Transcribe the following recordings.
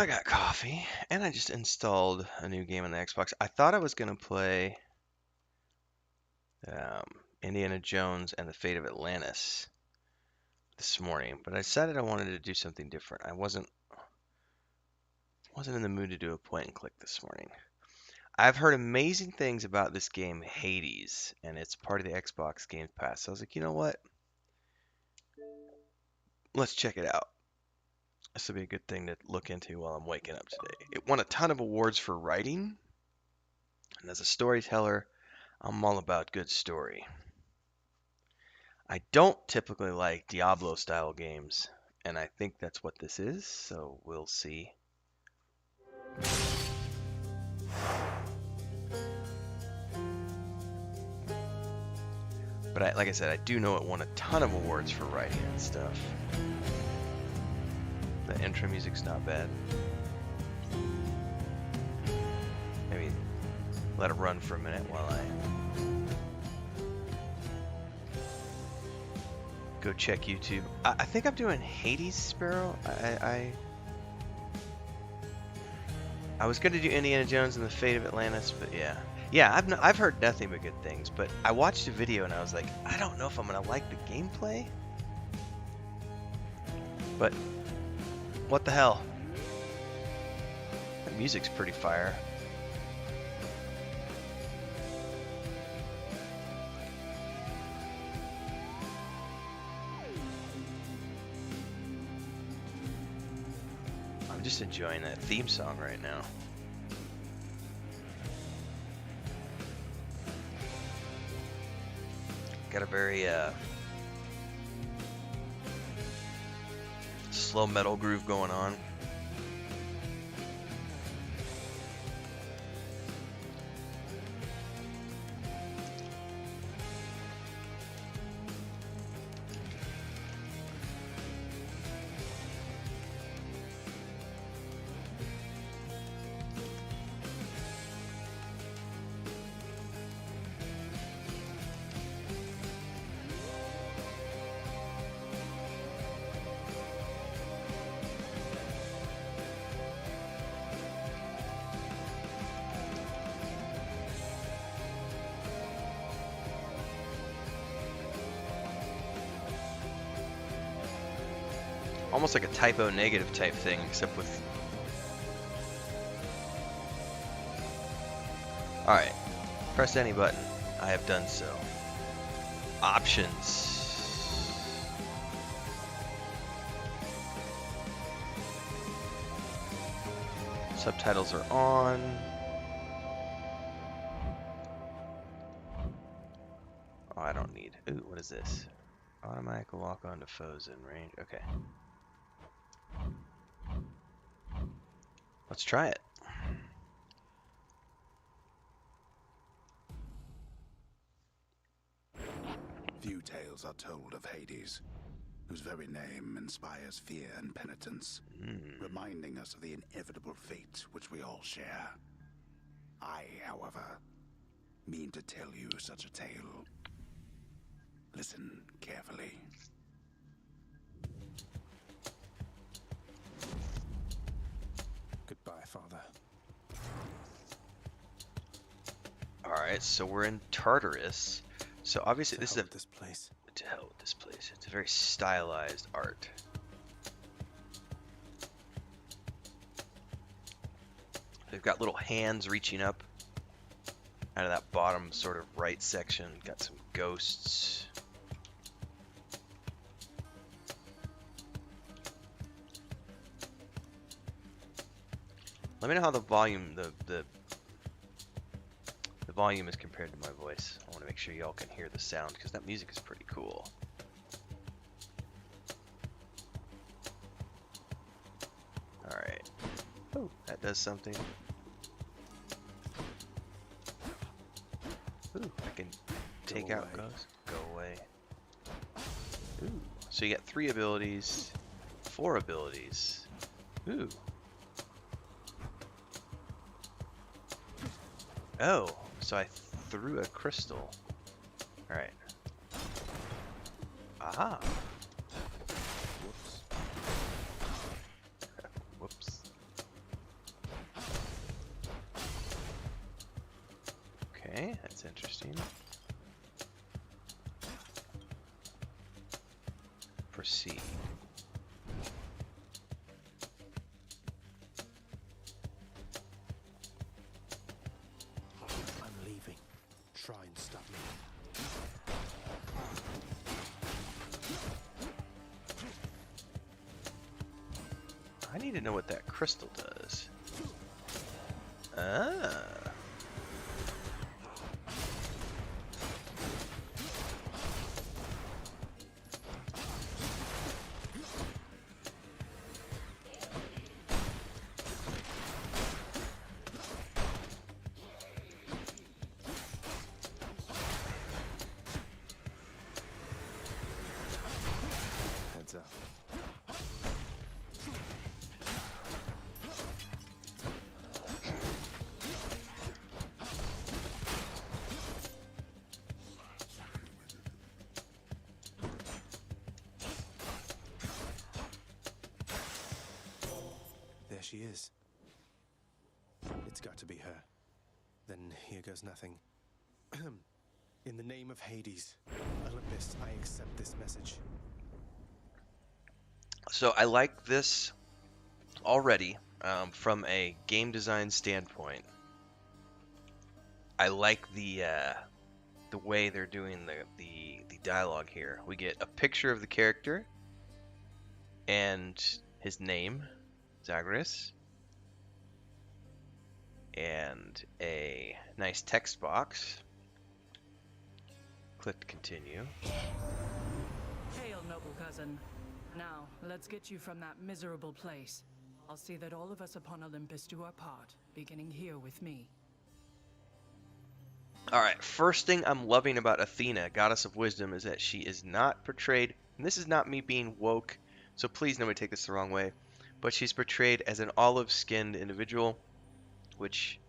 I got coffee, and I just installed a new game on the Xbox. I thought I was gonna play um, Indiana Jones and the Fate of Atlantis this morning, but I decided I wanted to do something different. I wasn't in the mood to do a point and click this morning. I've heard amazing things about this game, Hades, and it's part of the Xbox Game Pass. So I was like, you know what? Let's check it out. This will be a good thing to look into while I'm waking up today. It won a ton of awards for writing, and as a storyteller, I'm all about good story. I don't typically like Diablo style games, and I think that's what this is, so we'll see. But like I said, I do know it won a ton of awards for writing and stuff. The intro music's not bad. Maybe let it run for a minute while I go check YouTube. I think I'm doing Hades Sparrow. I was going to do Indiana Jones and the Fate of Atlantis, but yeah. Yeah, I've heard nothing but good things, but I watched a video and I was like, I don't know if I'm going to like the gameplay. But what the hell? The music's pretty fire. I'm just enjoying that theme song right now. Got a very slow metal groove going on. Almost like a typo negative type thing, except with... Alright, press any button. I have done so. Options. Subtitles are on. Oh, I don't need... Ooh, what is this? Automatic lock onto foes in range. Okay. Let's try it. Few tales are told of Hades, whose very name inspires fear and penitence, reminding us of the inevitable fate which we all share. I, however, mean to tell you such a tale. Listen carefully. Goodbye, Father. Alright, so we're in Tartarus. So obviously this is this place. To hell with this place. It's a very stylized art. They've got little hands reaching up out of that bottom sort of right section. Got some ghosts. Let me know how the volume, the volume is compared to my voice. I want to make sure y'all can hear the sound because that music is pretty cool. Alright. Oh, that does something. Ooh, I can take out ghosts. Go away. Ooh. So you got 3 abilities, 4 abilities. Ooh. Oh, so I threw a crystal. Alright. Aha. Whoops. Whoops. interesting. Proceed. I'm leaving. Try and stop me. I need to know what that crystal does. Ah. Heads up. There she is. It's got to be her. Then here goes nothing. In the name of Hades, Olympus, I accept this message. So I like this already from a game design standpoint. I like the way they're doing the dialogue here. We get a picture of the character and his name, Zagreus, and a nice text box. Click to continue. Hail, noble cousin. Now, let's get you from that miserable place. I'll see that all of us upon Olympus do our part, beginning here with me. Alright, first thing I'm loving about Athena, goddess of wisdom, is that she is not portrayed, and this is not me being woke, so please nobody take this the wrong way, but she's portrayed as an olive-skinned individual, which,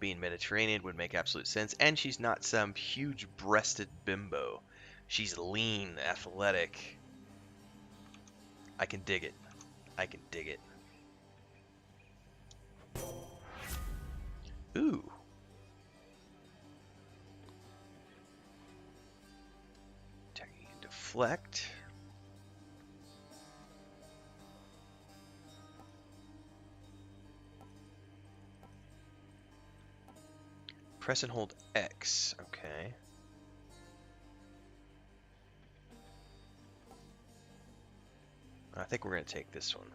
being Mediterranean, would make absolute sense, and she's not some huge-breasted bimbo. She's lean, athletic. I can dig it. I can dig it. Ooh. Deflect. Press and hold X. Okay. I think we're going to take this one.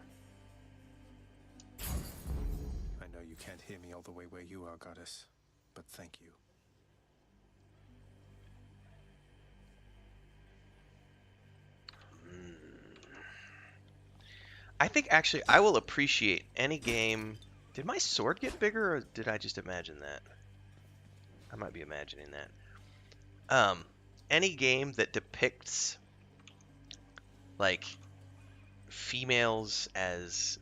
I know you can't hear me all the way where you are, goddess, but thank you. I think actually I will appreciate any game. Did my sword get bigger or did I just imagine that? I might be imagining that. Any game that depicts like females as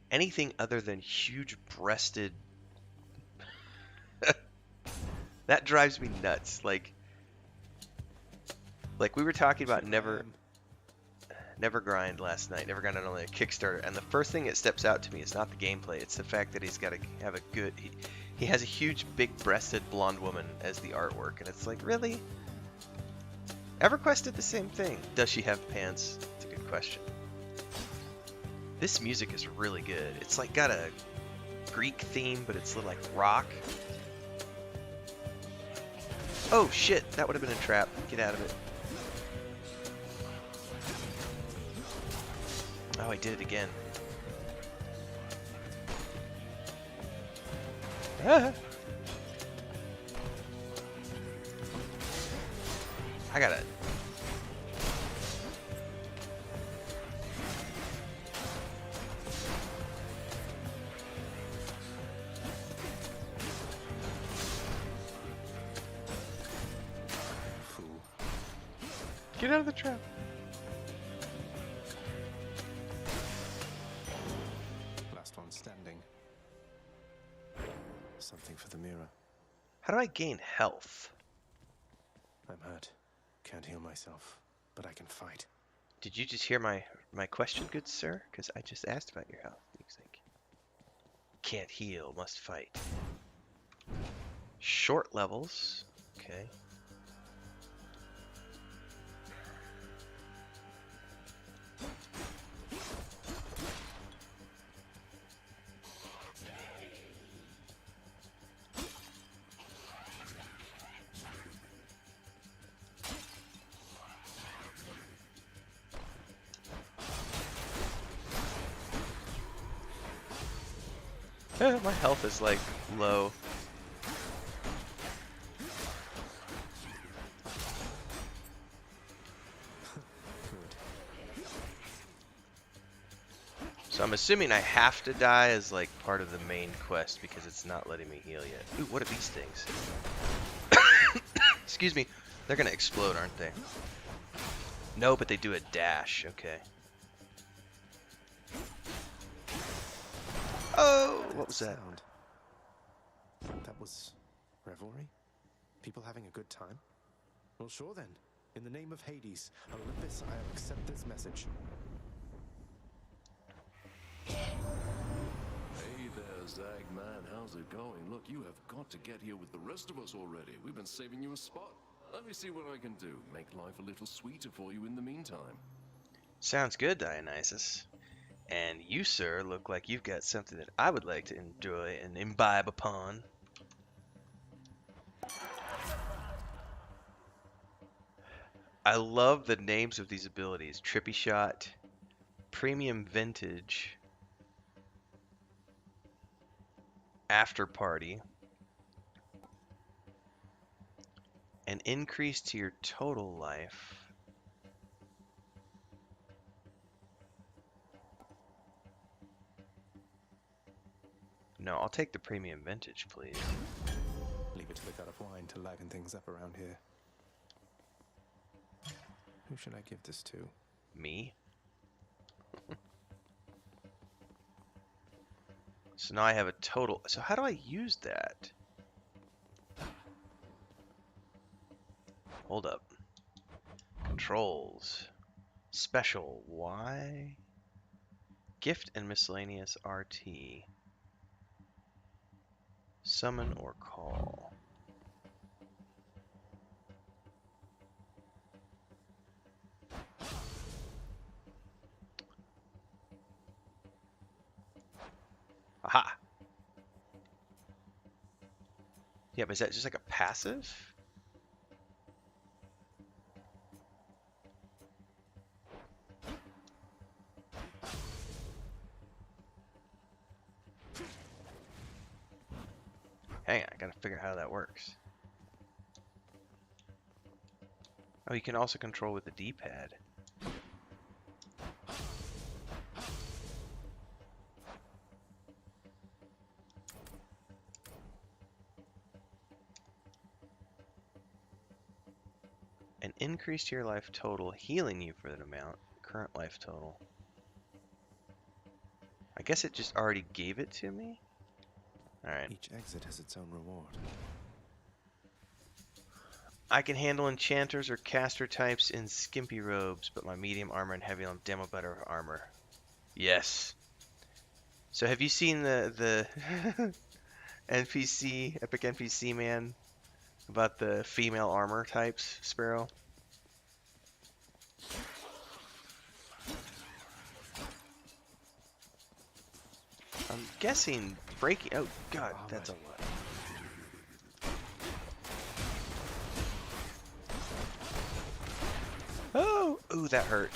anything other than huge-breasted, that drives me nuts. Like we were talking about Nevergrind last night. Nevergrind on only a Kickstarter, and the first thing that steps out to me is not the gameplay. It's the fact that he's got to have a good. He has a huge, big-breasted blonde woman as the artwork, and it's like, really? EverQuest did the same thing. Does she have pants? It's a good question. This music is really good. It's like got a Greek theme, but it's like rock. Oh shit! That would have been a trap. Get out of it. Oh, I did it again. Ah. I gotta... Fool. Get out of the trap. Last one standing. Something for the mirror. How do I gain health? I'm hurt. Can't heal myself, but I can fight. Did you just hear my question, good sir? Because I just asked about your health. He's like, can't heal, must fight. Short levels. Okay. My health is like low. So I'm assuming I have to die as like part of the main quest because it's not letting me heal yet. Ooh, what are these things? Excuse me. They're gonna explode, aren't they? No, but they do a dash. Okay. Oh, what was that? Sound. That was revelry? People having a good time? Well, sure then. In the name of Hades, Olympus, I'll accept this message. Hey there, Zag man, how's it going? Look, you have got to get here with the rest of us already. We've been saving you a spot. Let me see what I can do. Make life a little sweeter for you in the meantime. Sounds good, Dionysus. And you, sir, look like you've got something that I would like to enjoy and imbibe upon. I love the names of these abilities. Trippy Shot, Premium Vintage, After Party, an increase to your total life. No, I'll take the Premium Vintage, please. Leave it to the god of wine to liven things up around here. Who should I give this to? Me? So now I have a total. So how do I use that? Hold up. Controls. Special Y. Gift and miscellaneous RT. Summon or call. Aha! Yeah, but is that just like a passive? Hang on, I gotta figure out how that works. Oh, you can also control with the D-pad. An increase to your life total, healing you for that amount. Current life total. I guess it just already gave it to me? Alright. Each exit has its own reward. I can handle enchanters or caster types in skimpy robes, but my medium armor and heavy demo better armor. Yes. So have you seen the NPC, epic NPC man, about the female armor types, Sparrow? I'm guessing breaking. Oh god, that's a lot. Oh, ooh, that hurt.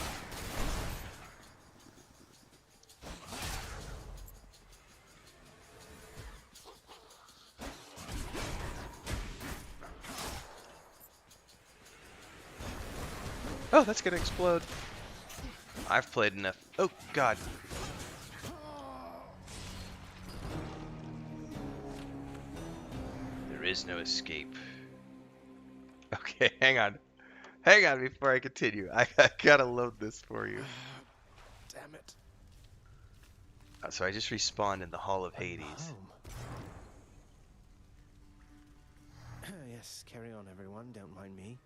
Oh, that's gonna explode. I've played enough. Oh god. There is no escape. Okay, hang on. Hang on before I continue. I gotta load this for you. Damn it. So I just respawned in the Hall of I'm Hades. home. Yes, carry on, everyone. Don't mind me.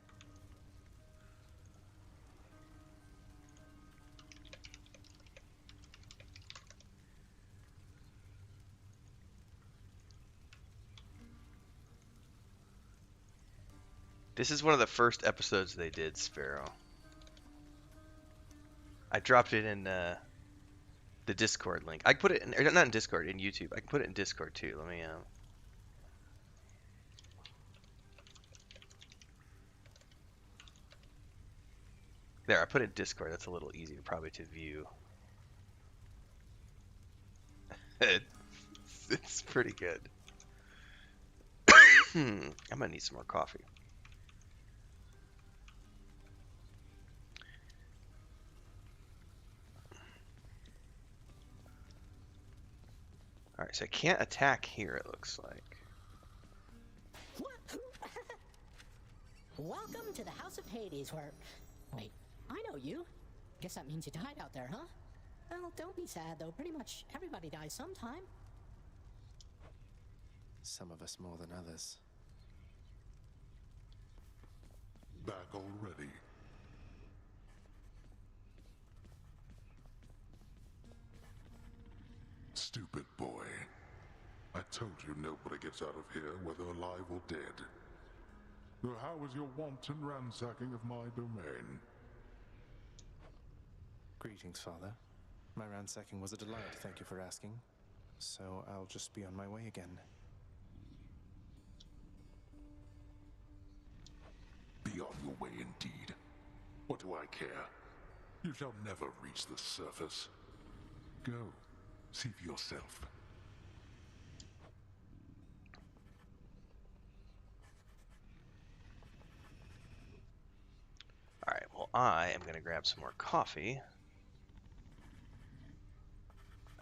This is one of the first episodes they did, Sparrow. I dropped it in the Discord link. I can put it in, or not in Discord, in YouTube. I can put it in Discord too. Let me there, I put it in Discord. That's a little easier probably to view. It's pretty good. I'm gonna need some more coffee. Alright, so I can't attack here, it looks like. Welcome to the House of Hades, where... Wait, I know you. Guess that means you died out there, huh? Well, don't be sad, though. Pretty much everybody dies sometime. Some of us more than others. Back already. Stupid boy. I told you nobody gets out of here, whether alive or dead. So how was your wanton ransacking of my domain? Greetings, Father. My ransacking was a delight, thank you for asking. So I'll just be on my way again. Be on your way indeed. What do I care? You shall never reach the surface. Go, see for yourself. Alright, well I am gonna grab some more coffee.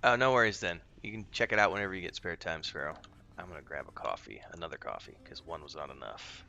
Oh, no worries then. You can check it out whenever you get spare time, Sparrow. I'm gonna grab a coffee, another coffee, because one was not enough.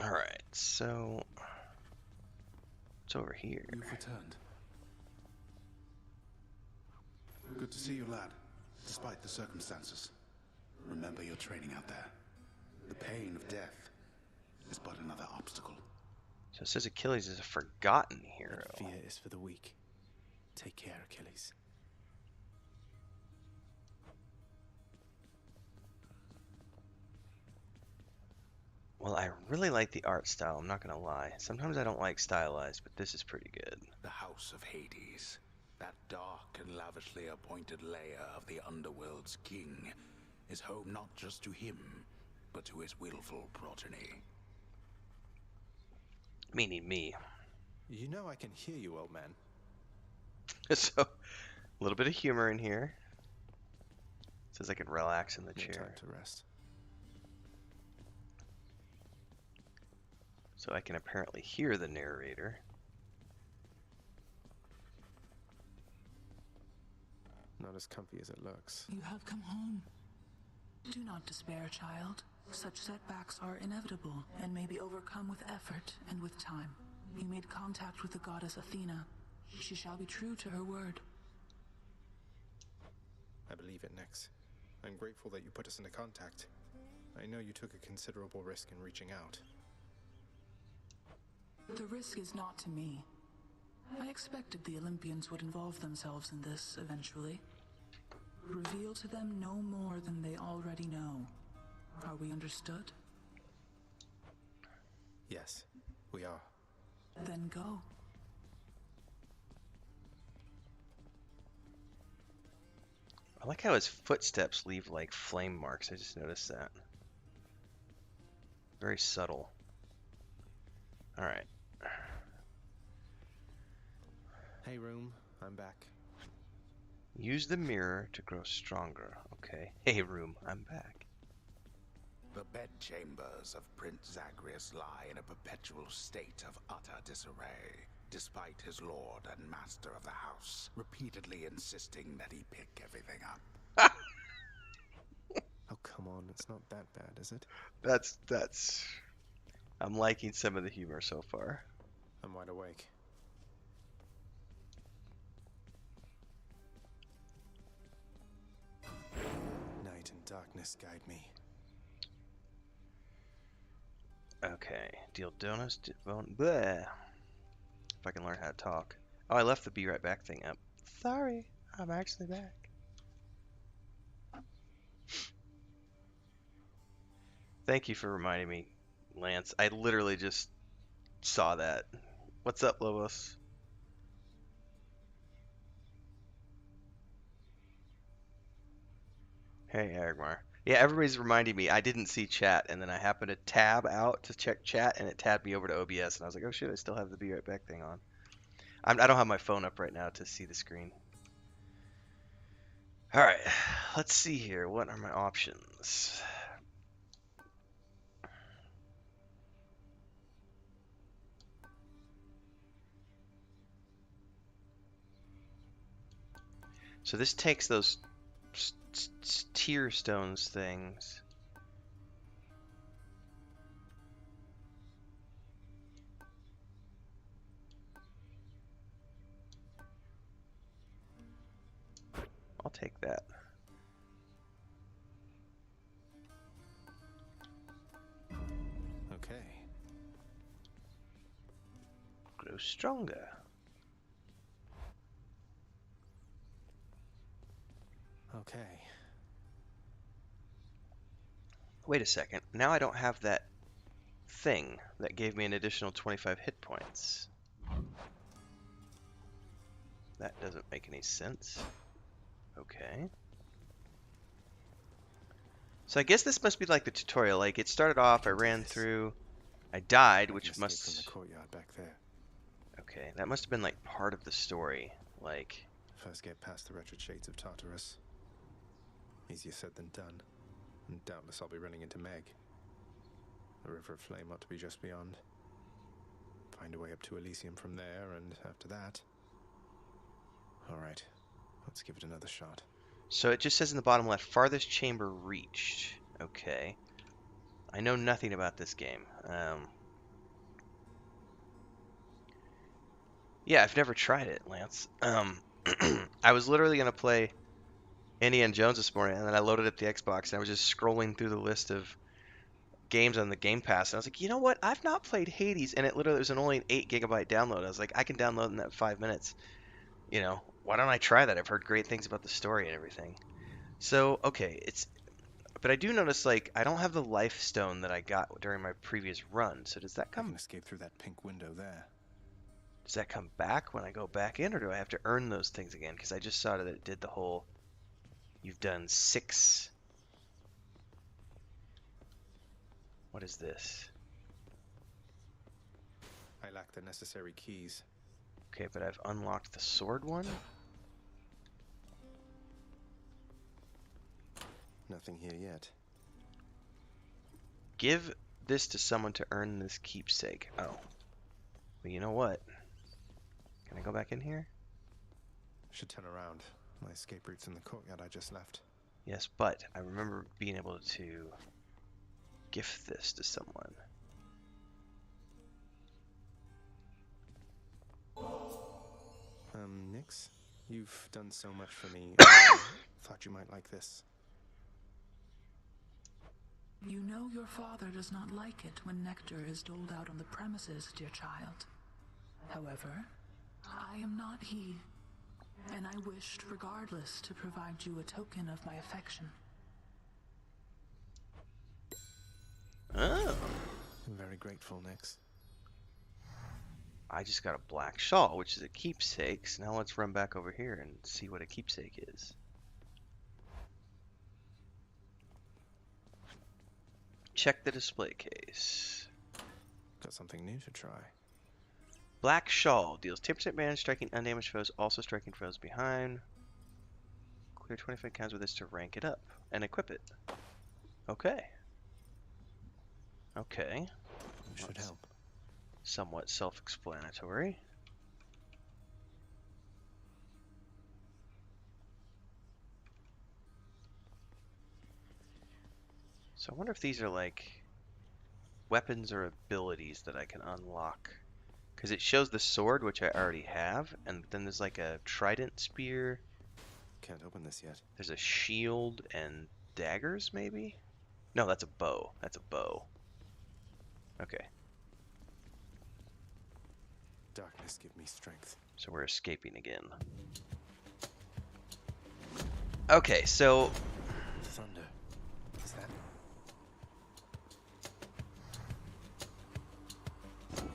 Alright, so it's over here. You've returned. Good to see you, lad, despite the circumstances. Remember your training out there. The pain of death is but another obstacle. So it says Achilles is a forgotten hero. Fear is for the weak. Take care, Achilles. Well, I really like the art style, I'm not gonna lie. Sometimes I don't like stylized, but this is pretty good. The House of Hades, that dark and lavishly appointed lair of the Underworld's king, is home not just to him, but to his willful progeny. Meaning me. You know I can hear you, old man. So, a little bit of humor in here. Says I can relax in the No chair. time to rest. So I can apparently hear the narrator. Not as comfy as it looks. You have come home. Do not despair, child. Such setbacks are inevitable and may be overcome with effort and with time. You made contact with the goddess Athena. She shall be true to her word. I believe it, Nyx. I'm grateful that you put us into contact. I know you took a considerable risk in reaching out. The risk is not to me. I expected the Olympians would involve themselves in this eventually. Reveal to them no more than they already know. Are we understood? Yes, we are. Then go. I like how his footsteps leave like flame marks. I just noticed that. Very subtle. All right. Hey, room. I'm back. Use the mirror to grow stronger. Okay. Hey, room. I'm back. The bedchambers of Prince Zagreus lie in a perpetual state of utter disarray, despite his lord and master of the house repeatedly insisting that he pick everything up. Oh, come on. It's not that bad, is it? That's. I'm liking some of the humor so far. I'm wide awake. Night and darkness guide me. Okay. Deal donuts. Bleh. If I can learn how to talk. Oh, I left the be right back thing up. Sorry. I'm actually back. Thank you for reminding me, Lance. I literally just saw that. What's up, Lobos? Hey, Agmar. Yeah, everybody's reminding me. I didn't see chat, and then I happened to tab out to check chat, and it tabbed me over to OBS, and I was like, oh shit, I still have the be right back thing on. I don't have my phone up right now to see the screen. All right, let's see here. What are my options? So this takes those tier stones things. I'll take that. Okay. Grow stronger. Okay. Wait a second. Now I don't have that thing that gave me an additional 25 hit points. That doesn't make any sense. Okay. So I guess this must be like the tutorial. Like it started off, I ran through, I died, which must. From the courtyard back there. Okay, that must have been like part of the story. Like. First get past the wretched shades of Tartarus. Easier said than done. And doubtless I'll be running into Meg. The River of Flame ought to be just beyond. Find a way up to Elysium from there, and after that... Alright, let's give it another shot. So it just says in the bottom left, farthest chamber reached. Okay. I know nothing about this game. Yeah, I've never tried it, Lance. I was literally going to play Indiana Jones this morning, and then I loaded up the Xbox, and I was just scrolling through the list of games on the Game Pass, and I was like, you know what? I've not played Hades, and it literally was only an 8 gigabyte download. I was like, I can download in that 5 minutes. You know, why don't I try that? I've heard great things about the story and everything. So, okay, but I do notice, like, I don't have the life stone that I got during my previous run. So does that I come? can escape through that pink window there. Does that come back when I go back in, or do I have to earn those things again? Because I just saw that it did the whole. You've done 6. What is this? I lack the necessary keys. Okay, but I've unlocked the sword one. Nothing here yet. Give this to someone to earn this keepsake. Oh. Well, you know what? Can I go back in here? Should turn around. My escape route's in the courtyard I just left. Yes, but I remember being able to gift this to someone. Nix? You've done so much for me. I thought you might like this. You know your father does not like it when nectar is doled out on the premises, dear child. However, I am not he, and I wished regardless to provide you a token of my affection. Oh. I'm very grateful, Nix. I just got a black shawl, which is a keepsake. So now let's run back over here and see what a keepsake is. Check the display case. Got Got something new to try. Black Shawl deals 10% damage striking undamaged foes, also striking foes behind. Clear 25 counts with this to rank it up and equip it. Okay. Okay. Should That's help. somewhat self-explanatory. So I wonder if these are like weapons or abilities that I can unlock. Because it shows the sword, which I already have, and then there's like a trident spear. Can't open this yet. There's a shield and daggers, maybe? No, that's a bow. That's a bow. Okay, Darkness, give me strength. so we're escaping again. Okay, so Thunder. Is that?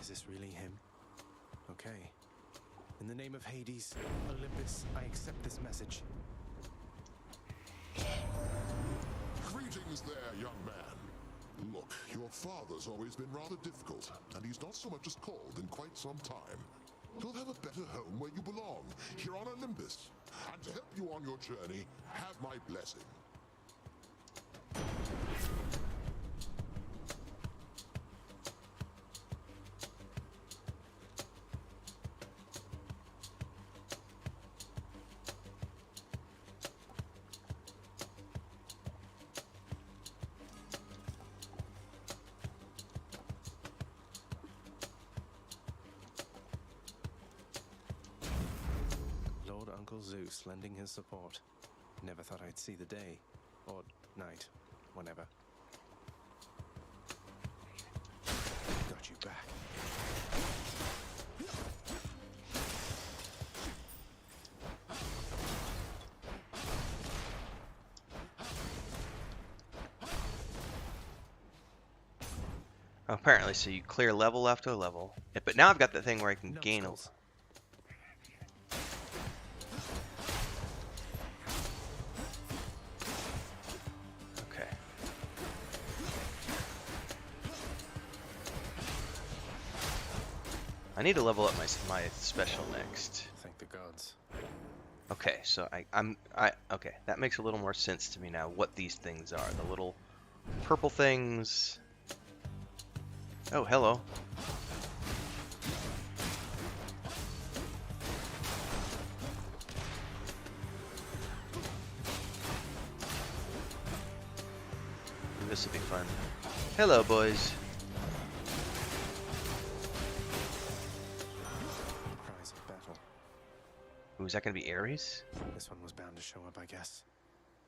Is this really him? Okay. In the name of Hades, Olympus, I accept this message. Greetings there, young man. Look, your father's always been rather difficult, and he's not so much as called in quite some time. You'll have a better home where you belong, here on Olympus. And to help you on your journey, have my blessing. Lord Uncle Zeus lending his support. Never thought I'd see the day. Or night. Whenever. Got you back. apparently, so you clear level after level. But now I've got the thing where I can gain a... Numbskulls. Okay. I need to level up my special next. Thank the gods. Okay, so okay, that makes a little more sense to me now what these things are. The little purple things. Oh, hello. This will be fun. Hello, boys. Prize of battle. Ooh, is that gonna be Ares? This one was bound to show up, I guess.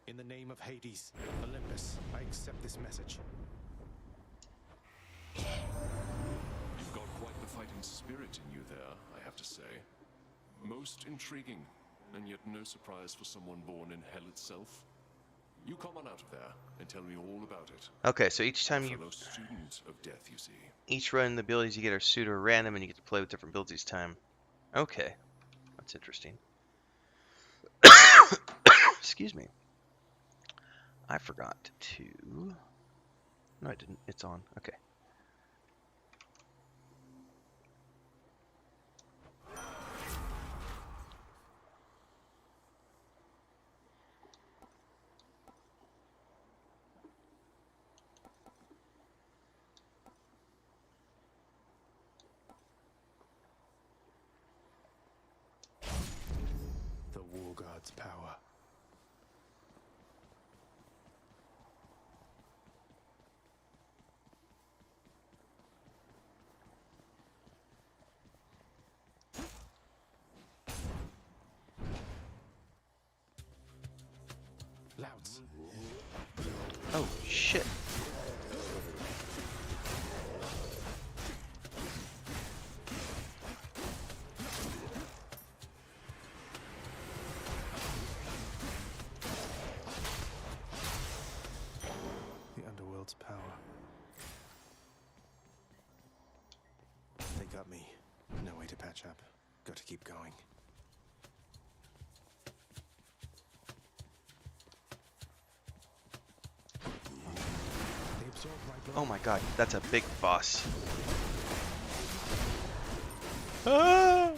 In the name of Hades, Olympus, I accept this message. You've got quite the fighting spirit in you there, I have to say. Most intriguing, and yet no surprise for someone born in hell itself. You come on out of there and tell me all about it. Okay, so each time you... Fellow student of death, you see. Each run, the abilities you get are pseudo random, and you get to play with different builds each time. Okay, that's interesting. Excuse me. I forgot to... No, I didn't. It's on. Okay. The war god's power. Louds. Oh, shit. The underworld's power. They got me. No way to patch up. Got to keep going. They absorb my blood. Oh my god, that's a big boss. Ah!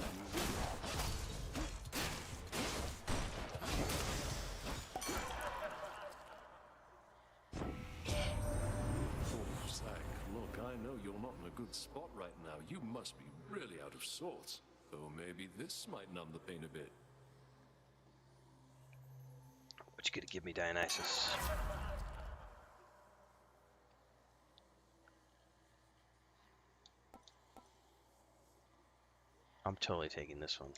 Zach, look, I know you're not in a good spot right now. You must be really out of sorts. Though maybe this might numb the pain a bit. What you gonna give me, Dionysus? I'm totally taking this one.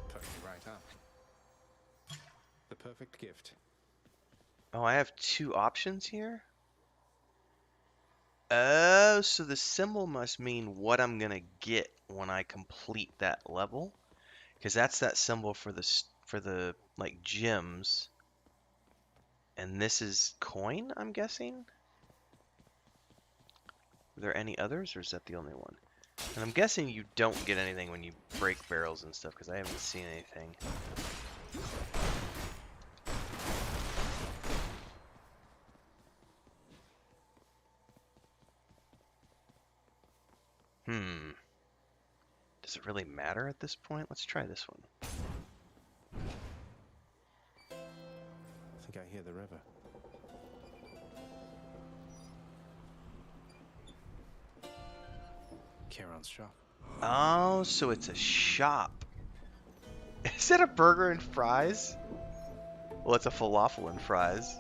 Totally right, huh? The perfect gift. Oh, I have two options here? Oh, so the symbol must mean what I'm gonna get when I complete that level. Because that's that symbol for the like gems. And this is coin, I'm guessing? Are there any others, or is that the only one? And I'm guessing you don't get anything when you break barrels and stuff, because I haven't seen anything. Does it really matter at this point? Let's try this one. I think I hear the river. Kieran's shop. Oh, so it's a shop. Is it a burger and fries? Well, it's a falafel and fries.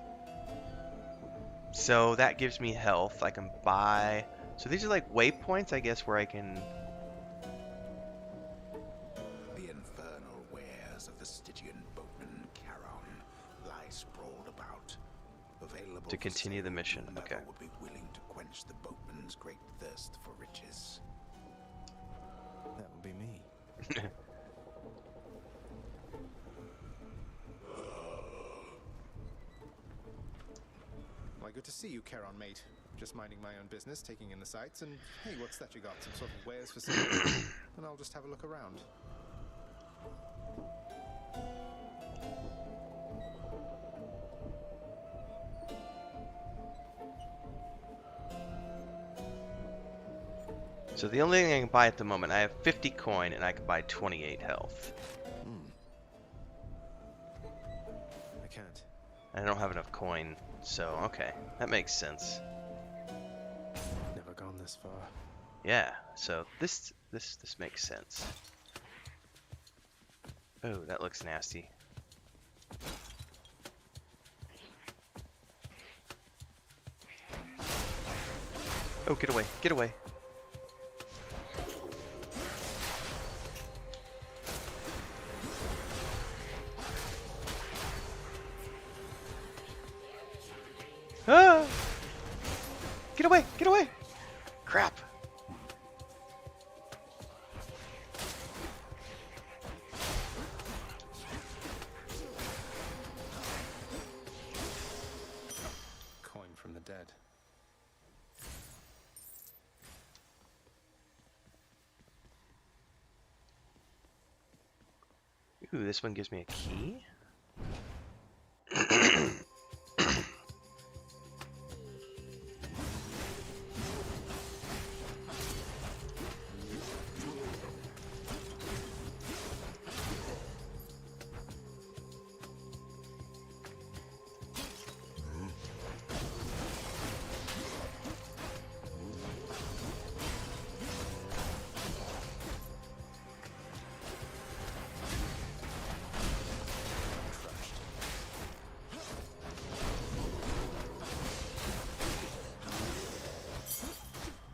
So that gives me health. I can buy... So these are like waypoints, I guess, where I can... The infernal wares of the Stygian boatman Charon lie sprawled about. Available To continue the for mission, whomever okay. would be willing to quench the boatman's great thirst for riches. That would be me. Why, good to see you, Charon, mate. Just minding my own business, taking in the sights, and hey, what's that you got? Some sort of wares for sale? And I'll just have a look around. So the only thing I can buy at the moment, I have 50 coin and I can buy 28 health. I can't. I don't have enough coin, so okay, that makes sense. Never gone this far. Yeah, so this makes sense. Oh, that looks nasty. Oh, get away, get away. Ah! Get away, get away. Crap. Coin from the dead. Ooh, this one gives me a key.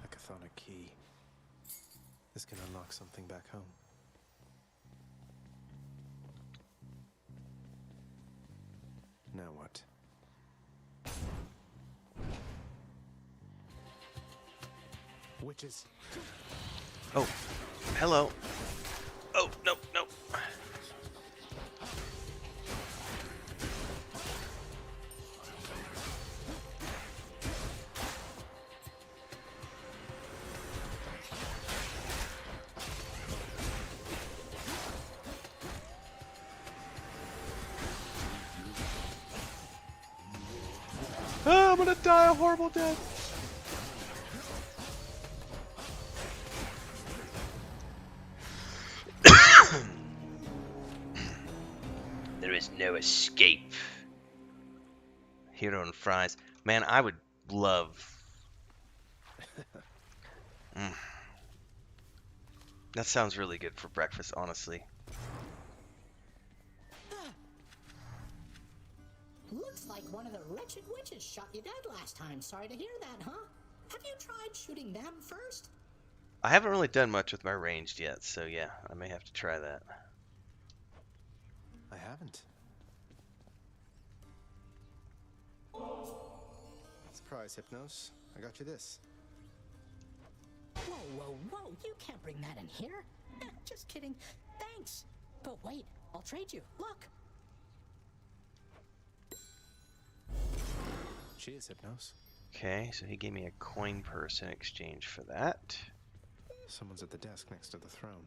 A chthonic key. This can unlock something back home. Now what? Witches. Oh, hello. Oh, no, no. Ah, I'm gonna die a horrible death. escape. Hero and fries. Man, I would love. Mm. That sounds really good for breakfast, honestly. Looks like one of the wretched witches shot you dead last time. Sorry to hear that, huh? Have you tried shooting them first? I haven't really done much with my ranged yet, so yeah, I may have to try that. I haven't. Surprise, Hypnos. I got you this. Whoa, whoa, whoa, you can't bring that in here. Just kidding. Thanks. But wait, I'll trade you. Look. Cheers, Hypnos. Okay, so he gave me a coin purse in exchange for that. Someone's at the desk next to the throne.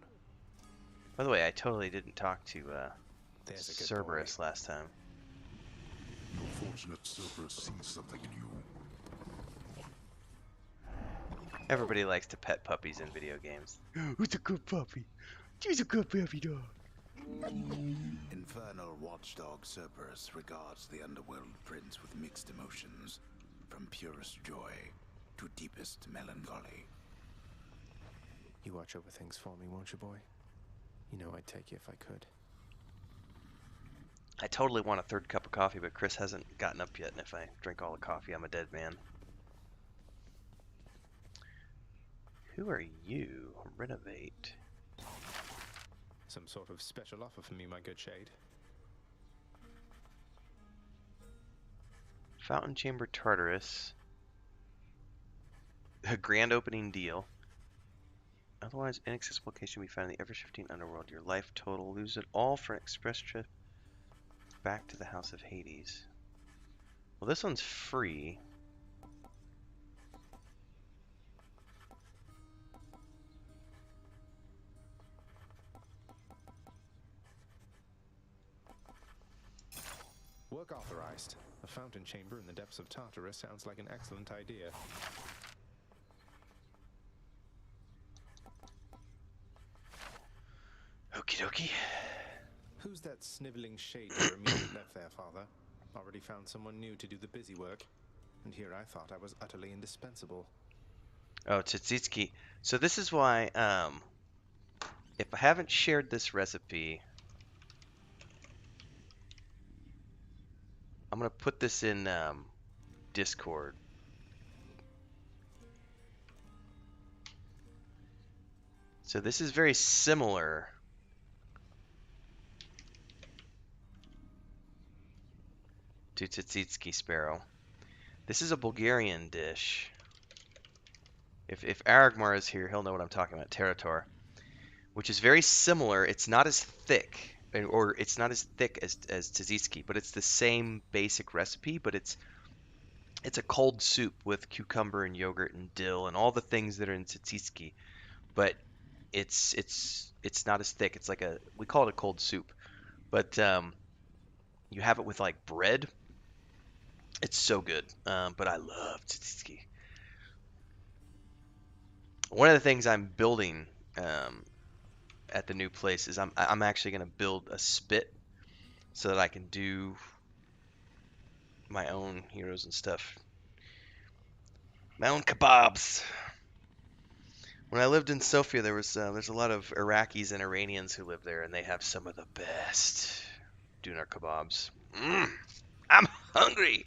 By the way, I totally didn't talk to There's a good Cerberus last time. Your fortunate Cerberus sees something in you. Everybody likes to pet puppies in video games. Who's a good puppy? She's a good puppy dog. Infernal watchdog Cerberus regards the underworld prince with mixed emotions, from purest joy to deepest melancholy. You watch over things for me, won't you, boy? You know I'd take you if I could. I totally want a third cup of coffee, but Chris hasn't gotten up yet, and if I drink all the coffee, I'm a dead man. Who are you? Renovate. Some sort of special offer for me, my good shade. Fountain Chamber Tartarus. A grand opening deal. Otherwise, inaccessible location we found in the ever-shifting underworld. Your life total. Lose it all for an express trip back to the House of Hades. Well, this one's free. Work authorized. A fountain chamber in the depths of Tartarus sounds like an excellent idea. Okie dokie. Who's that sniveling shade your immediate left there, Father? Already found someone new to do the busy work. And here I thought I was utterly indispensable. Oh, Tsatsitsky. So this is why, if I haven't shared this recipe, I'm going to put this in Discord. So this is very similar to Tsatsitsky Sparrow. This is a Bulgarian dish. If Aragmar is here, he'll know what I'm talking about. Terator, which is very similar. It's not as thick, or it's not as thick as Tzatziki, but it's the same basic recipe. But it's a cold soup with cucumber and yogurt and dill and all the things that are in Tzatziki. But it's not as thick. It's like we call it a cold soup, but you have it with like bread. It's so good. But I love Tzatziki. One of the things I'm building at the new place is I'm actually going to build a spit so that I can do my own heroes and stuff. My own kebabs. When I lived in Sofia, there's a lot of Iraqis and Iranians who live there, and they have some of the best doner kebabs. I'm hungry.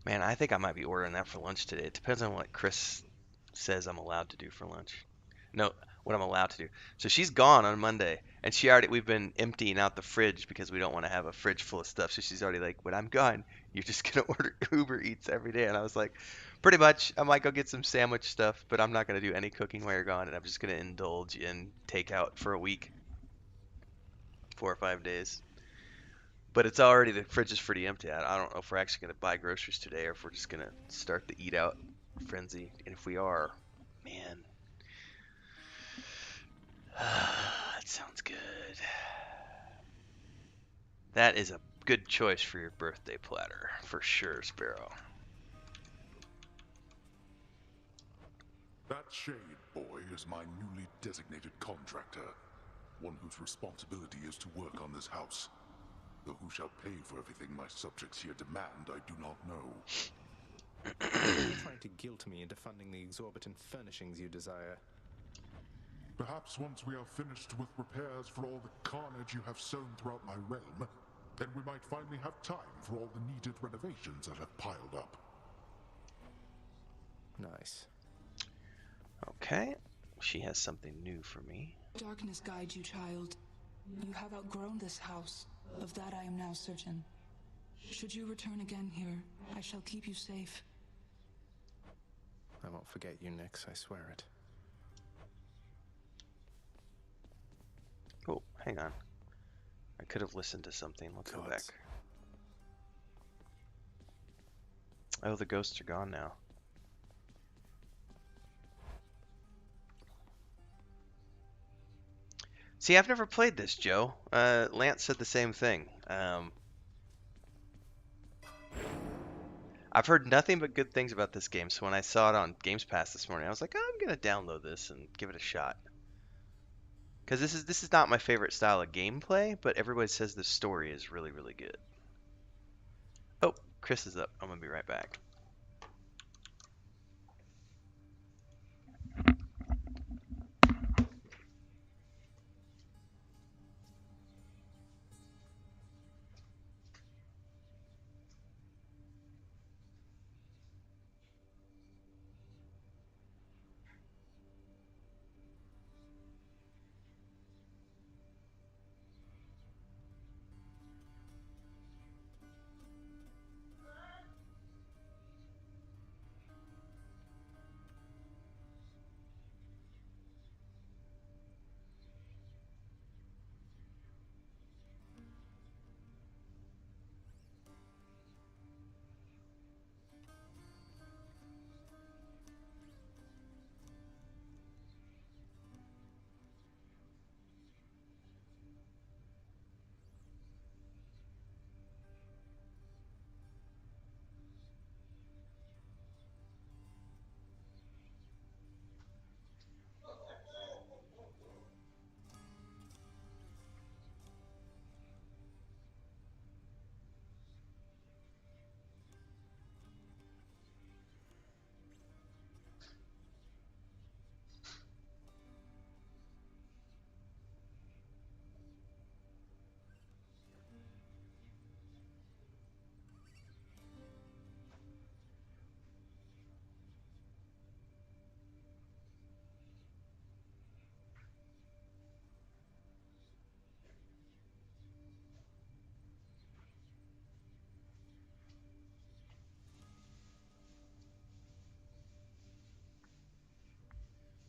Man, I think I might be ordering that for lunch today. It depends on what Chris says I'm allowed to do for lunch. No, what I'm allowed to do. So she's gone on Monday, and we've been emptying out the fridge because we don't want to have a fridge full of stuff. So she's already like, when I'm gone, you're just gonna order Uber Eats every day. And I was like, pretty much. I might go get some sandwich stuff, but I'm not gonna do any cooking while you're gone, and I'm just gonna indulge in takeout for a week, 4 or 5 days. But it's already, the fridge is pretty empty. I don't know if we're actually gonna buy groceries today or if we're just gonna start the eat out. frenzy. And if we are, man, that sounds good. That is a good choice for your birthday platter, for sure, Sparrow. That Shade boy is my newly designated contractor, one whose responsibility is to work on this house. Though who shall pay for everything my subjects here demand, I do not know. You're trying to guilt me into funding the exorbitant furnishings you desire. Perhaps once we are finished with repairs for all the carnage you have sown throughout my realm, then we might finally have time for all the needed renovations that have piled up. Nice. Okay, she has something new for me. Darkness guide you, child. You have outgrown this house. Of that I am now certain. Should you return again here, I shall keep you safe. I won't forget you, Nix, I swear it. Oh, hang on. I could have listened to something. Let's go back. Oh, the ghosts are gone now. See, I've never played this, Joe. Lance said the same thing. I've heard nothing but good things about this game, so when I saw it on Games Pass this morning, I was like, I'm gonna download this and give it a shot. Because this is not my favorite style of gameplay, but everybody says the story is really, really good. Oh, Chris is up. I'm gonna be right back.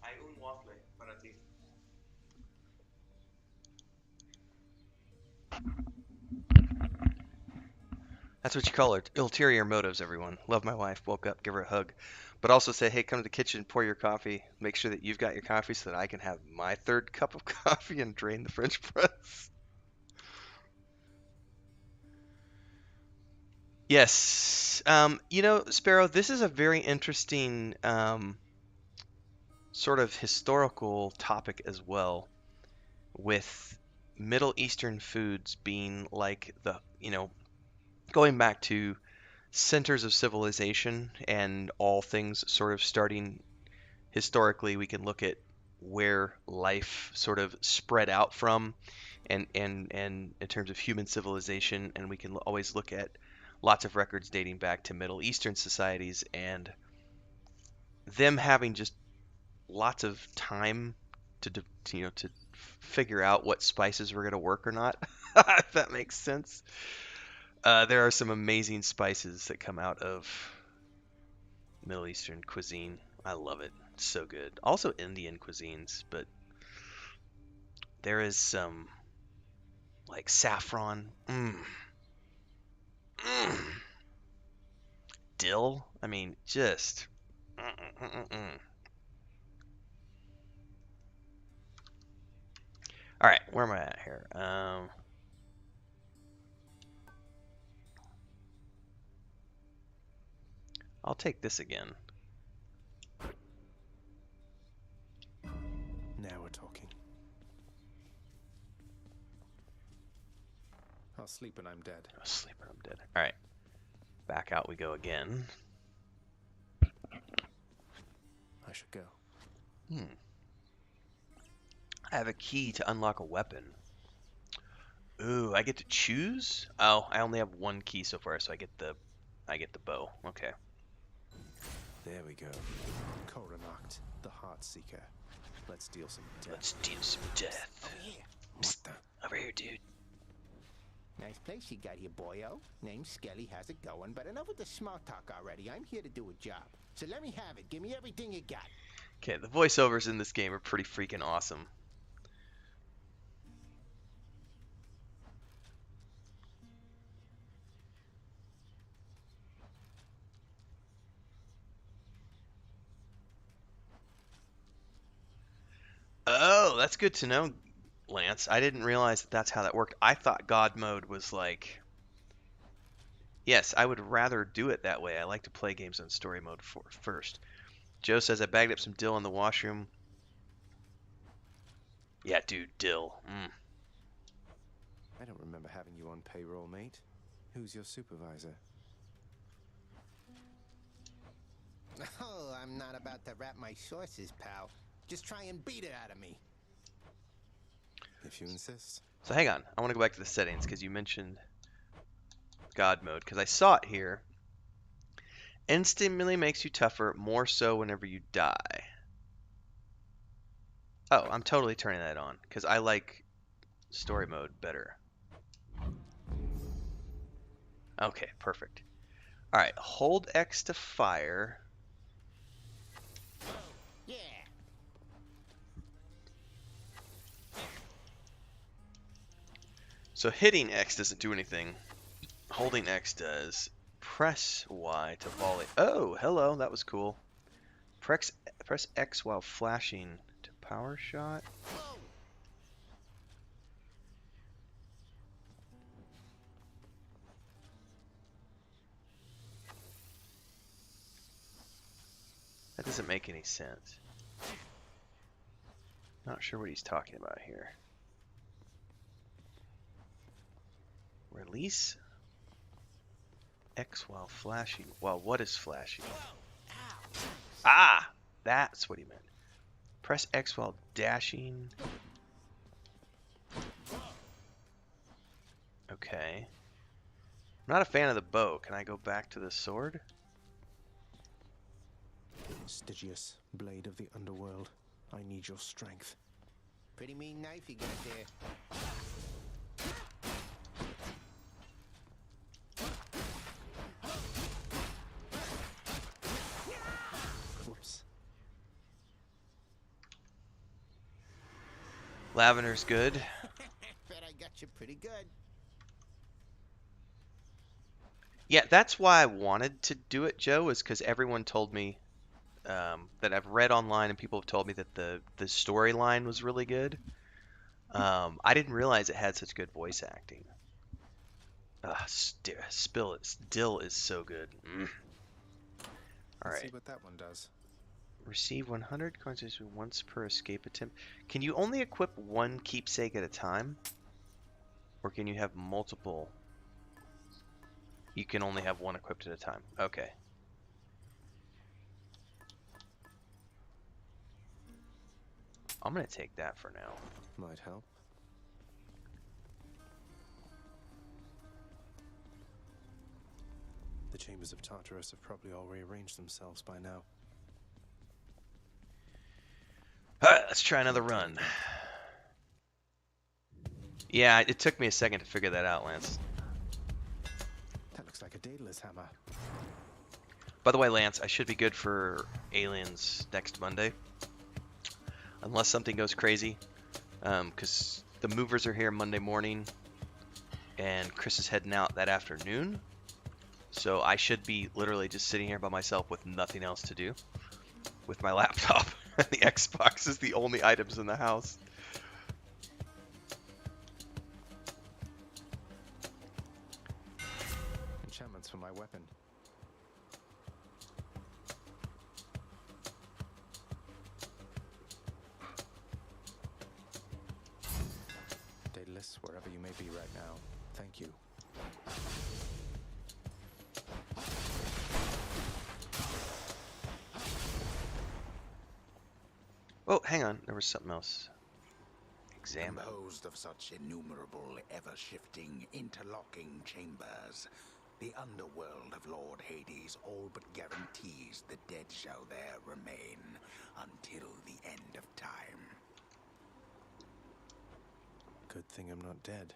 Hay un waffle para ti. That's what you call it. Ulterior motives, everyone. Love my wife. Woke up, give her a hug. But also say, hey, come to the kitchen, pour your coffee. Make sure that you've got your coffee so that I can have my third cup of coffee and drain the French press. Yes. Sparrow, this is a very interesting sort of historical topic as well, with Middle Eastern foods being like going back to centers of civilization and all things sort of starting historically. We can look at where life sort of spread out from and in terms of human civilization, and we can always look at lots of records dating back to Middle Eastern societies and them having just lots of time to figure out what spices were going to work or not. If that makes sense. There are some amazing spices that come out of Middle Eastern cuisine. I love it. It's so good. Also Indian cuisines, but there is some like saffron. Dill. I mean, just All right, where am I at here? I'll take this again. Now we're talking. I'll sleep when I'm dead. I'll sleep when I'm dead. All right, back out we go again. I should go. I have a key to unlock a weapon. Ooh, I get to choose? Oh, I only have one key so far, so I get the bow. Okay. There we go. Coronacht, the Heart Seeker. Let's deal some death. Let's deal some death. Over here. What the? Over here, dude. Nice place you got here, boyo. Name's Skelly, how's it going? But enough with the small talk already. I'm here to do a job. So let me have it. Give me everything you got. Okay, the voiceovers in this game are pretty freaking awesome. Oh, that's good to know, Lance. I didn't realize that that's how that worked. I thought God mode was like... Yes, I would rather do it that way. I like to play games on story mode first. Joe says, I bagged up some dill in the washroom. Yeah, dude, dill. I don't remember having you on payroll, mate. Who's your supervisor? Oh, I'm not about to wrap my sources, pal. Just try and beat it out of me. If you insist. So hang on. I want to go back to the settings because you mentioned God mode. Because I saw it here. Instantly makes you tougher, more so whenever you die. Oh, I'm totally turning that on because I like story mode better. Okay, perfect. All right, hold X to fire. Yeah. So hitting X doesn't do anything. Holding X does. Press Y to volley. Oh, hello, that was cool. Press X while flashing to power shot. That doesn't make any sense. Not sure what he's talking about here. Release X while flashing. Well, what is flashing? Ah! That's what he meant. Press X while dashing. Okay. I'm not a fan of the bow. Can I go back to the sword? Stygius, blade of the underworld. I need your strength. Pretty mean knife you got there. Whoops. Lavender's good. Bet I got you pretty good. Yeah, that's why I wanted to do it, Joe, is because everyone told me that I've read online and people have told me that the storyline was really good. I didn't realize it had such good voice acting. Dill is so good. All Let's right. see what that one does. Receive 100 coins once per escape attempt. Can you only equip one keepsake at a time? Or can you have multiple? You can only have one equipped at a time. Okay. I'm going to take that for now. Might help. The chambers of Tartarus have probably all rearranged themselves by now. Alright, let's try another run. Yeah, it took me a second to figure that out, Lance. That looks like a Daedalus hammer. By the way, Lance, I should be good for Aliens next Monday. Unless something goes crazy. Because the movers are here Monday morning. And Chris is heading out that afternoon. So I should be literally just sitting here by myself with nothing else to do. with my laptop. And the Xbox is the only items in the house. Enchantments for my weapon. Daedalus, wherever you may be right now, thank you. Oh, hang on. There was something else. Examine. Composed of such innumerable, ever-shifting, interlocking chambers, the underworld of Lord Hades all but guarantees the dead shall there remain until the end of time. Good thing I'm not dead.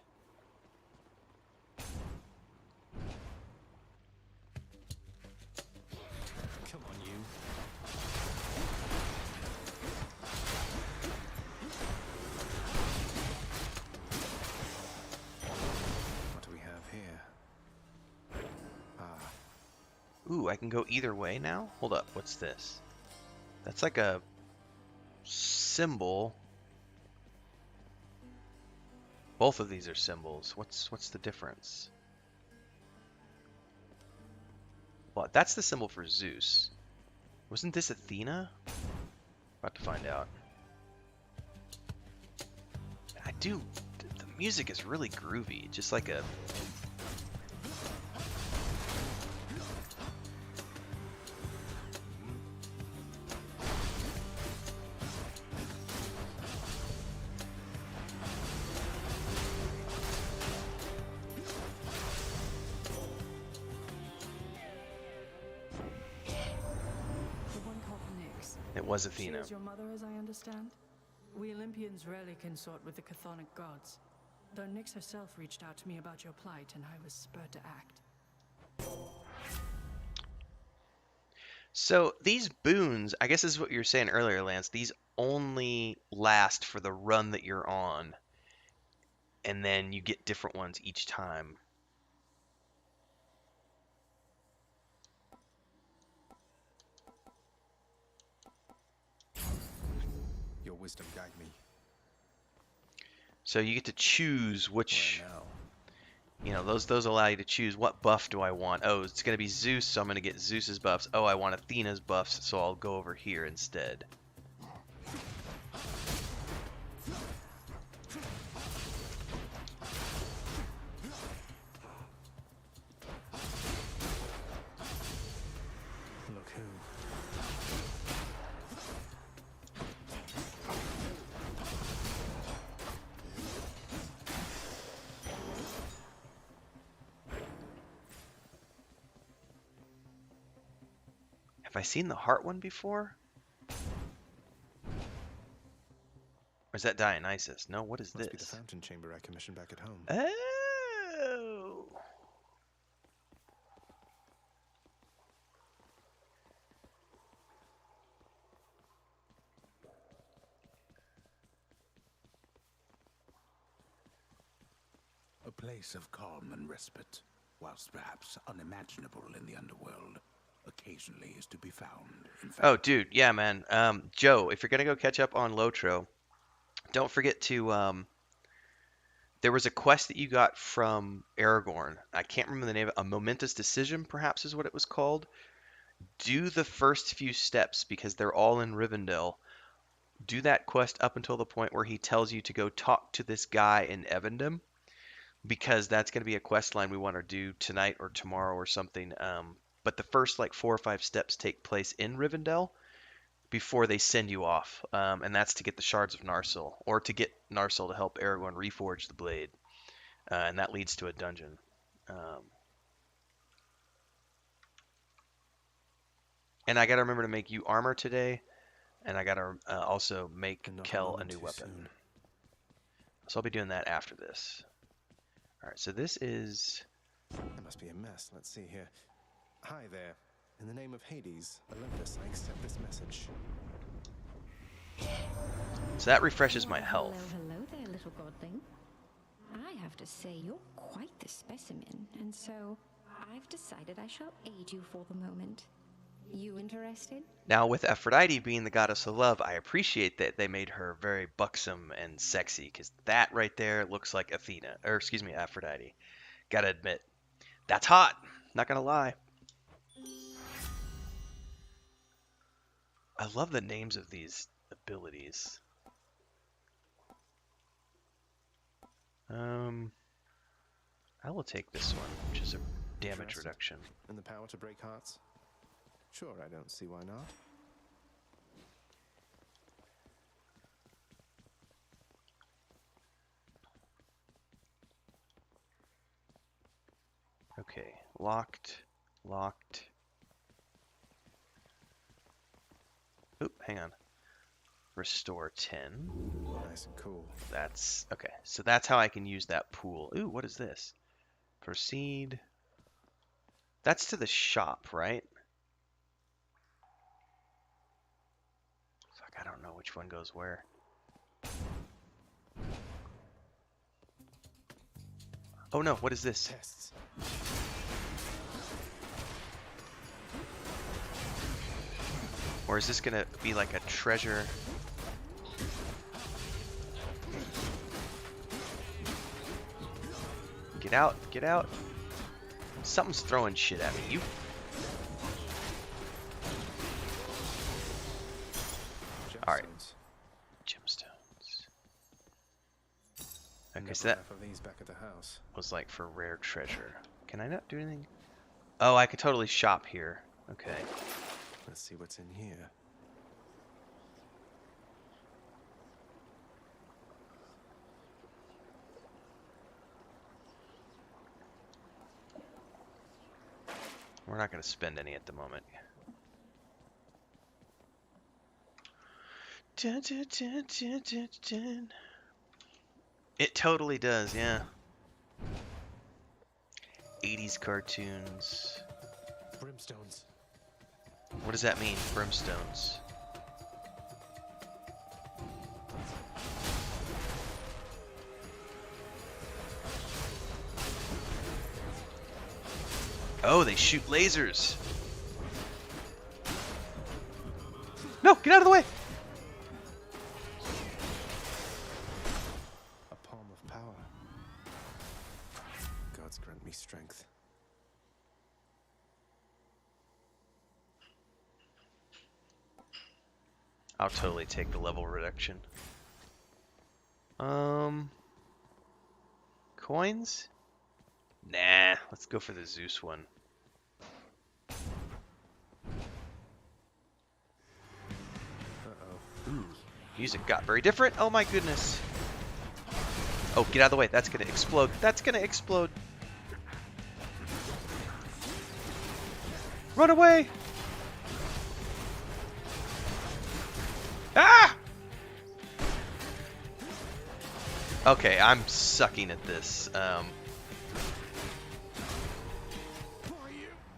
Come on, you. What do we have here? Ah. Ooh, I can go either way now? Hold up, what's this? That's like a symbol. Both of these are symbols. What's the difference? Well, that's the symbol for Zeus. Wasn't this Athena? About to find out. I do. The music is really groovy, just like a. The one called Nyx. It was She Athena. is your mother, as I understand? We Olympians rarely consort with the chthonic gods. Though Nyx herself reached out to me about your plight, and I was spurred to act. So these boons, I guess this is what you were saying earlier, Lance. These only last for the run that you're on, and then you get different ones each time. Your wisdom guide me. So you get to choose which, Where now? you know, those allow you to choose what buff do I want. Oh, it's going to be Zeus, so I'm going to get Zeus's buffs. Oh, I want Athena's buffs, so I'll go over here instead. Look who. Have I seen the heart one before? Or is that Dionysus? No, what is Must be the this? fountain chamber I commissioned back at home. Oh. A place of calm and respite, whilst perhaps unimaginable in the underworld, occasionally is to be found. In fact, Oh, dude, yeah, man. Joe, if you're gonna go catch up on Lotro, don't forget to there was a quest that you got from Aragorn. I can't remember the name of it. A momentous decision, perhaps, is what it was called. Do the first few steps because they're all in Rivendell. Do that quest up until the point where he tells you to go talk to this guy in Evandem, because that's going to be a quest line we want to do tonight or tomorrow or something. But the first like 4 or 5 steps take place in Rivendell before they send you off, and that's to get the shards of Narsil, or to get Narsil to help Aragorn reforge the blade, and that leads to a dungeon. And I got to remember to make you armor today, and I got to also make And not a Kel a moment new too weapon. soon. So I'll be doing that after this. All right, so this is. It must be a mess. Let's see here. Hi there. In the name of Hades, Olympus, I accept this message. So that refreshes my Why, health. Hello there, little godling. I have to say you're quite the specimen, and so I've decided I shall aid you for the moment. You interested? Now, with Aphrodite being the goddess of love, I appreciate that they made her very buxom and sexy, because that right there looks like Athena, or excuse me, Aphrodite. Gotta admit, that's hot. Not gonna lie. I love the names of these abilities. I will take this one, which is a damage reduction. And the power to break hearts? Sure, I don't see why not. Okay, locked, locked. Oop, hang on. Restore 10. Nice and cool. That's, okay, so that's how I can use that pool. Ooh, what is this? Proceed. That's to the shop, right? Fuck, I don't know which one goes where. Oh no, what is this? Tests. Or is this gonna be like a treasure? Get out, get out. Something's throwing shit at me. You. Alright. Gemstones. Okay, so that of these back at the house. was like for rare treasure. Can I not do anything? Oh, I could totally shop here. Okay. Let's see what's in here. We're not going to spend any at the moment. Dun, dun, dun, dun, dun, dun. It totally does, yeah. 80s cartoons. Brimstones. What does that mean, brimstones? Oh, they shoot lasers. No, get out of the way. A palm of power. Gods grant me strength. I'll totally take the level reduction. Coins? Nah, let's go for the Zeus one. Uh-oh. Ooh, music got very different. Oh my goodness. Oh, get out of the way. That's gonna explode. That's gonna explode. Run away! Ah! Okay, I'm sucking at this.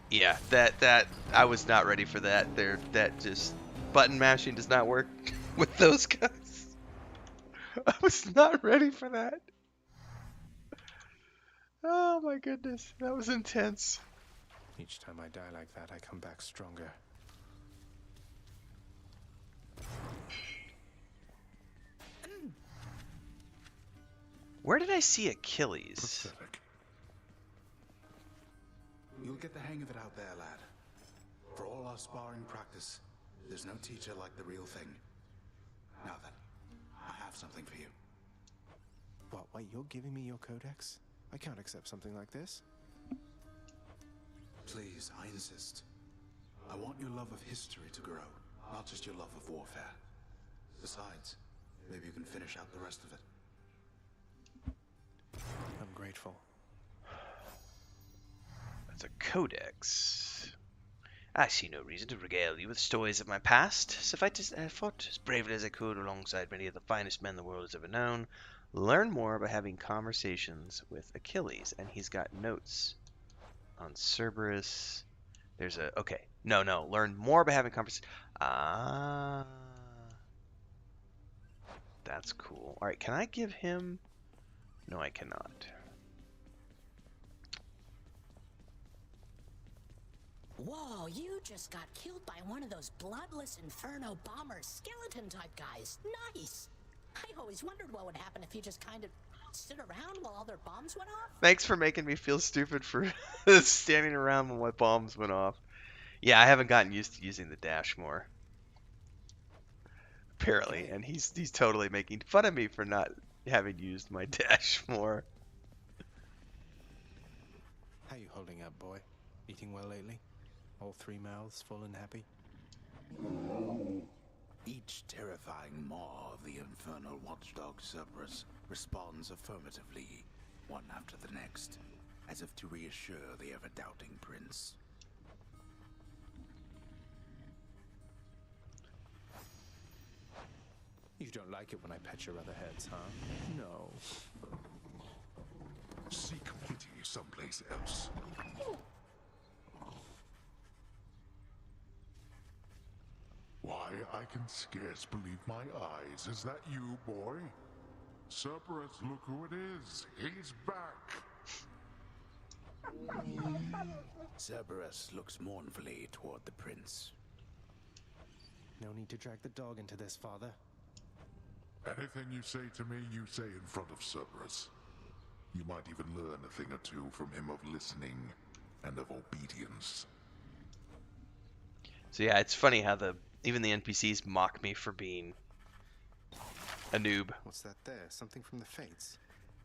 Yeah, that I was not ready for that. That just button mashing does not work with those guys. I was not ready for that. Oh my goodness, that was intense. Each time I die like that, I come back stronger. Where did I see Achilles? Pathetic. You'll get the hang of it out there, lad. For all our sparring practice, there's no teacher like the real thing. Now then, I have something for you. What, wait, you're giving me your codex? I can't accept something like this. Please, I insist. I want your love of history to grow, not just your love of warfare. Besides, maybe you can finish out the rest of it. I'm grateful. That's a codex. I see no reason to regale you with stories of my past. Suffice I fought as bravely as I could alongside many of the finest men the world has ever known. Learn more by having conversations with Achilles. And he's got notes on Cerberus. There's a... Okay. No. Learn more by having conversations. Ah. That's cool. Alright, can I give him... No, I cannot. Whoa, you just got killed by one of those bloodless inferno bomber skeleton type guys. Nice! I always wondered what would happen if you just kind of stood around while all their bombs went off. Thanks for making me feel stupid for standing around when my bombs went off. Yeah, I haven't gotten used to using the dash more. Apparently, and he's totally making fun of me for not having used my dash more. How you holding up, boy? Eating well lately? All 3 mouths full and happy? Each terrifying maw of the infernal watchdog Cerberus responds affirmatively, one after the next, as if to reassure the ever-doubting prince. You don't like it when I pet your other heads, huh? No. Seek pity someplace else. Why, I can scarce believe my eyes. Is that you, boy? Cerberus, look who it is. He's back. Cerberus looks mournfully toward the prince. No need to drag the dog into this, father. Anything you say to me, you say in front of Cerberus. You might even learn a thing or two from him of listening and of obedience. So yeah, it's funny how even the NPCs mock me for being a noob. What's that there? Something from the Fates?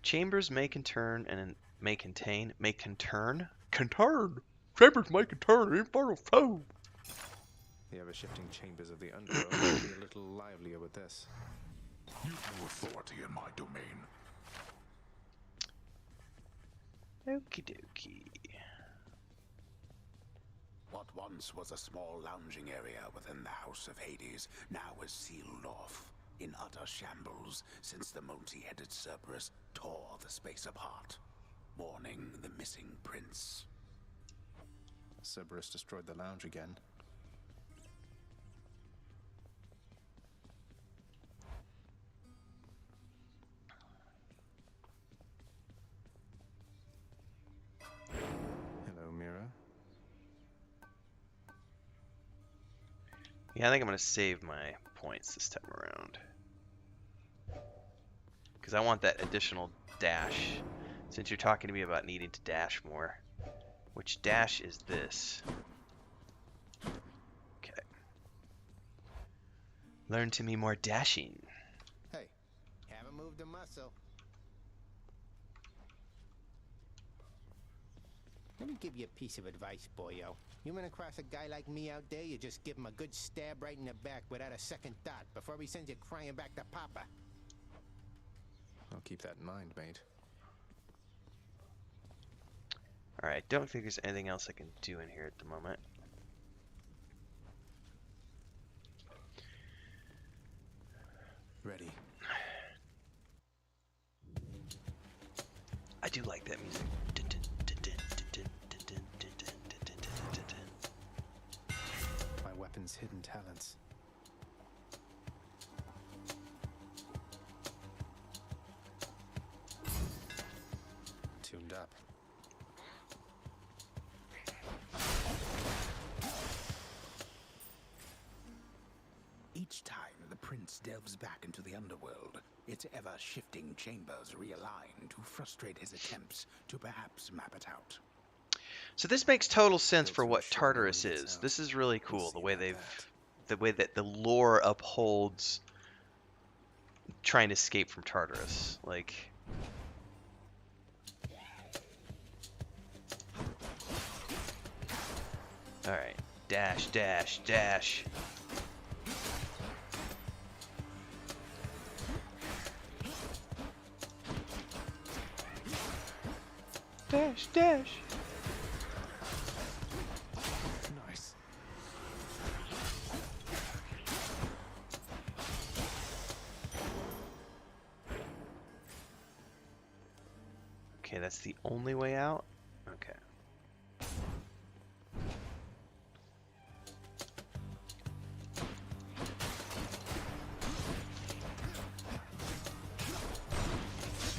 Chambers may conturn and may contain. Chambers may conturn an infernal foe. The ever-shifting chambers of the underworld will be a little livelier with this. You've no authority in my domain. Okie dokie. What once was a small lounging area within the House of Hades now is sealed off, in utter shambles, since the multi-headed Cerberus tore the space apart, mourning the missing prince. Cerberus destroyed the lounge again. Hello, Mira. Yeah, I think I'm going to save my points this time around. Because I want that additional dash. Since you're talking to me about needing to dash more. Which dash is this? Okay. Learn to me more dashing. Hey, haven't moved a muscle. Let me give you a piece of advice, boyo. You run across a guy like me out there, you just give him a good stab right in the back without a second thought before he sends you crying back to Papa. I'll keep that in mind, mate. Alright, don't think there's anything else I can do in here at the moment. Ready. I do like that music. My weapon's hidden talents. Tuned up. Each time the prince delves back into the underworld, its ever-shifting chambers realign to frustrate his attempts to perhaps map it out. So this makes total sense for what Tartarus is. This is really cool, the way that the lore upholds trying to escape from Tartarus. Like, all right, dash, dash, dash. Dash, dash. Nice. Okay, that's the only way out? Okay.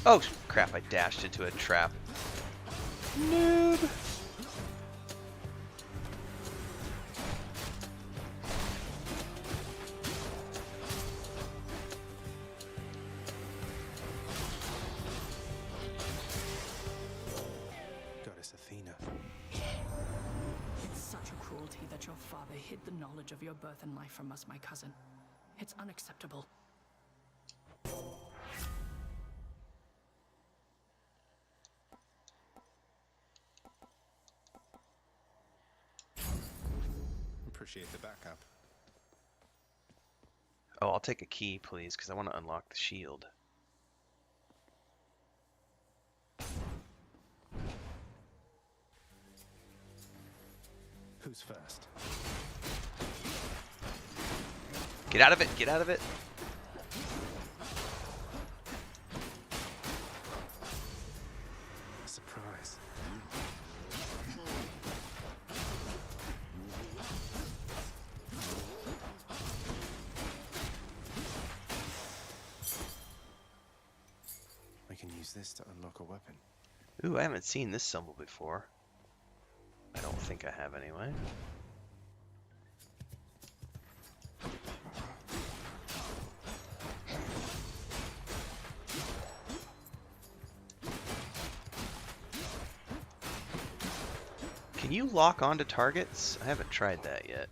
Oh, crap, I dashed into a trap. Noob! hid the knowledge of your birth and life from us, my cousin. It's unacceptable. Appreciate the backup. Oh, I'll take a key, please, because I want to unlock the shield. Who's first? Get out of it! Get out of it! Surprise. I can use this to unlock a weapon. Ooh, I haven't seen this symbol before. I don't think I have anyway. Can you lock onto targets? I haven't tried that yet.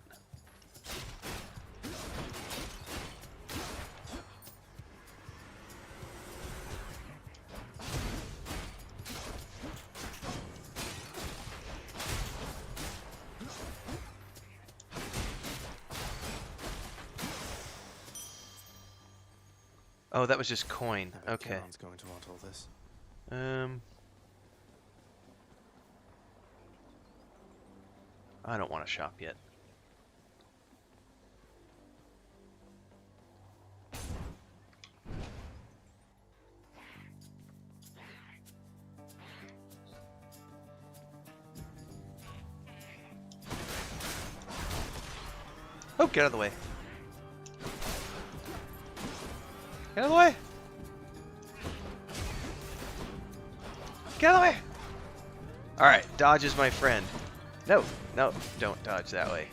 Oh, that was just coin. Okay. Karen's going to want all this. I don't want to shop yet. Oh, get out of the way. Get out of the way. Get out of the way. All right, dodge is my friend. No, no, don't dodge that way.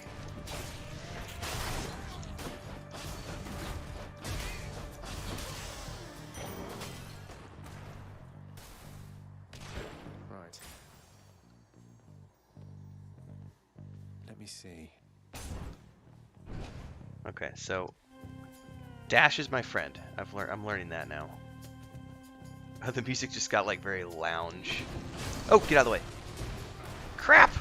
Right. Let me see. Okay, so Dash is my friend. I'm learning that now. The music just got like very lounge. Oh, get out of the way. Crap!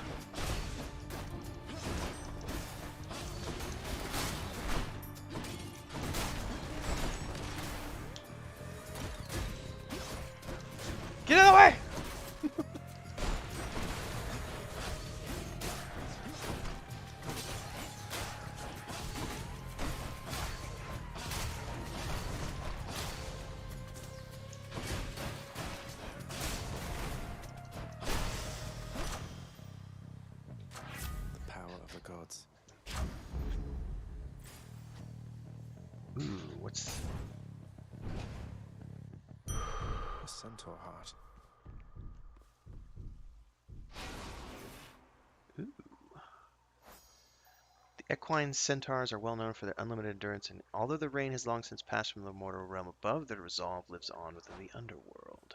Get out of the way! The power of the gods. Ooh, what's... A centaur heart. Ooh. The equine centaurs are well known for their unlimited endurance, and although the reign has long since passed from the mortal realm above, their resolve lives on within the underworld.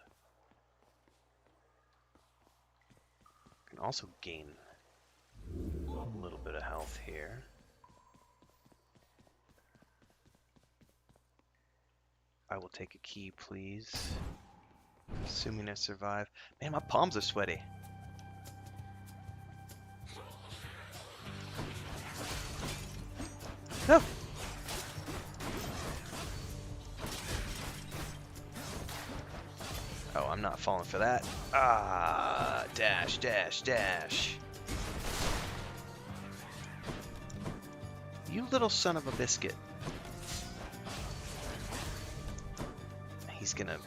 Can also gain a little bit of health here. I will take a key, please. Assuming I survive. Man, my palms are sweaty. No! Oh, I'm not falling for that. Ah, dash, dash, dash. You little son of a biscuit. He's gonna...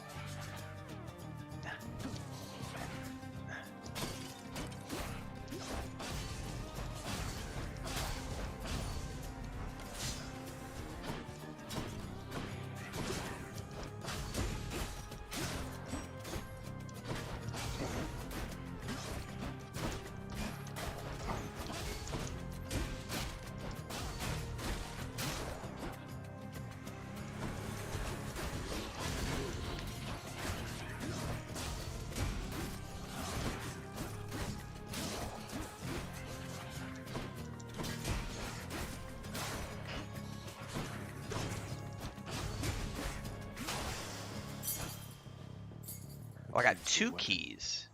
Oh, I got 2 keys.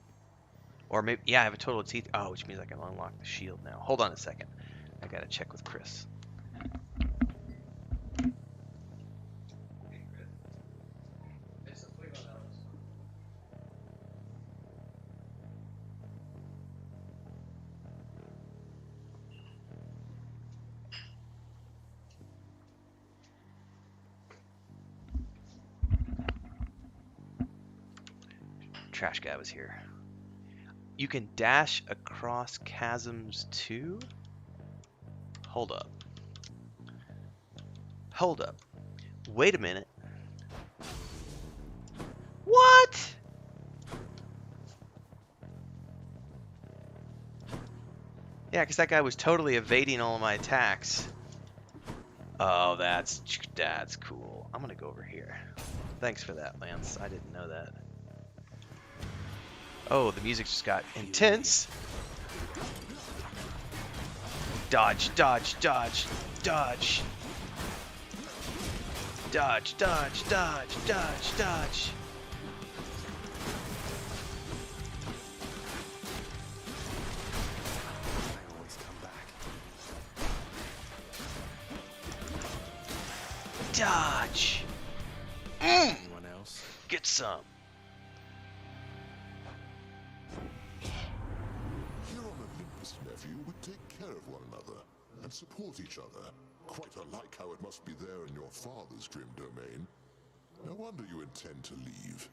Or maybe, yeah, I have a total of teeth. Oh, which means I can unlock the shield now. Hold on a second. I gotta check with Chris. Trash guy was here. You can dash across chasms too? Hold up. Hold up. Wait a minute. What? Yeah, because that guy was totally evading all of my attacks. Oh, that's cool. I'm gonna go over here. Thanks for that, Lance. I didn't know that. Oh, the music just got intense. Dodge, dodge, dodge, dodge. Dodge, dodge, dodge, dodge, dodge. I always come back. Dodge. Anyone else? Get some. Here on Olympus, nephew, we take care of one another and support each other. Quite unlike how it must be there in your father's grim domain. No wonder you intend to leave.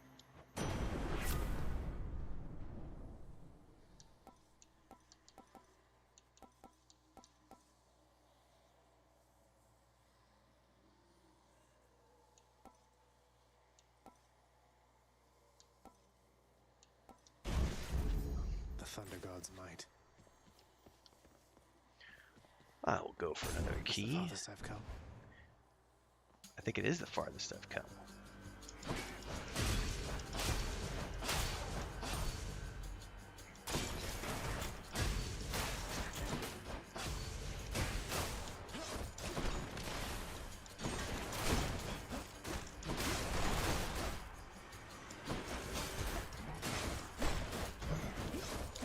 The Thunder God's might. I will go for another It's the key. farthest I've come. I think it is the farthest I've come.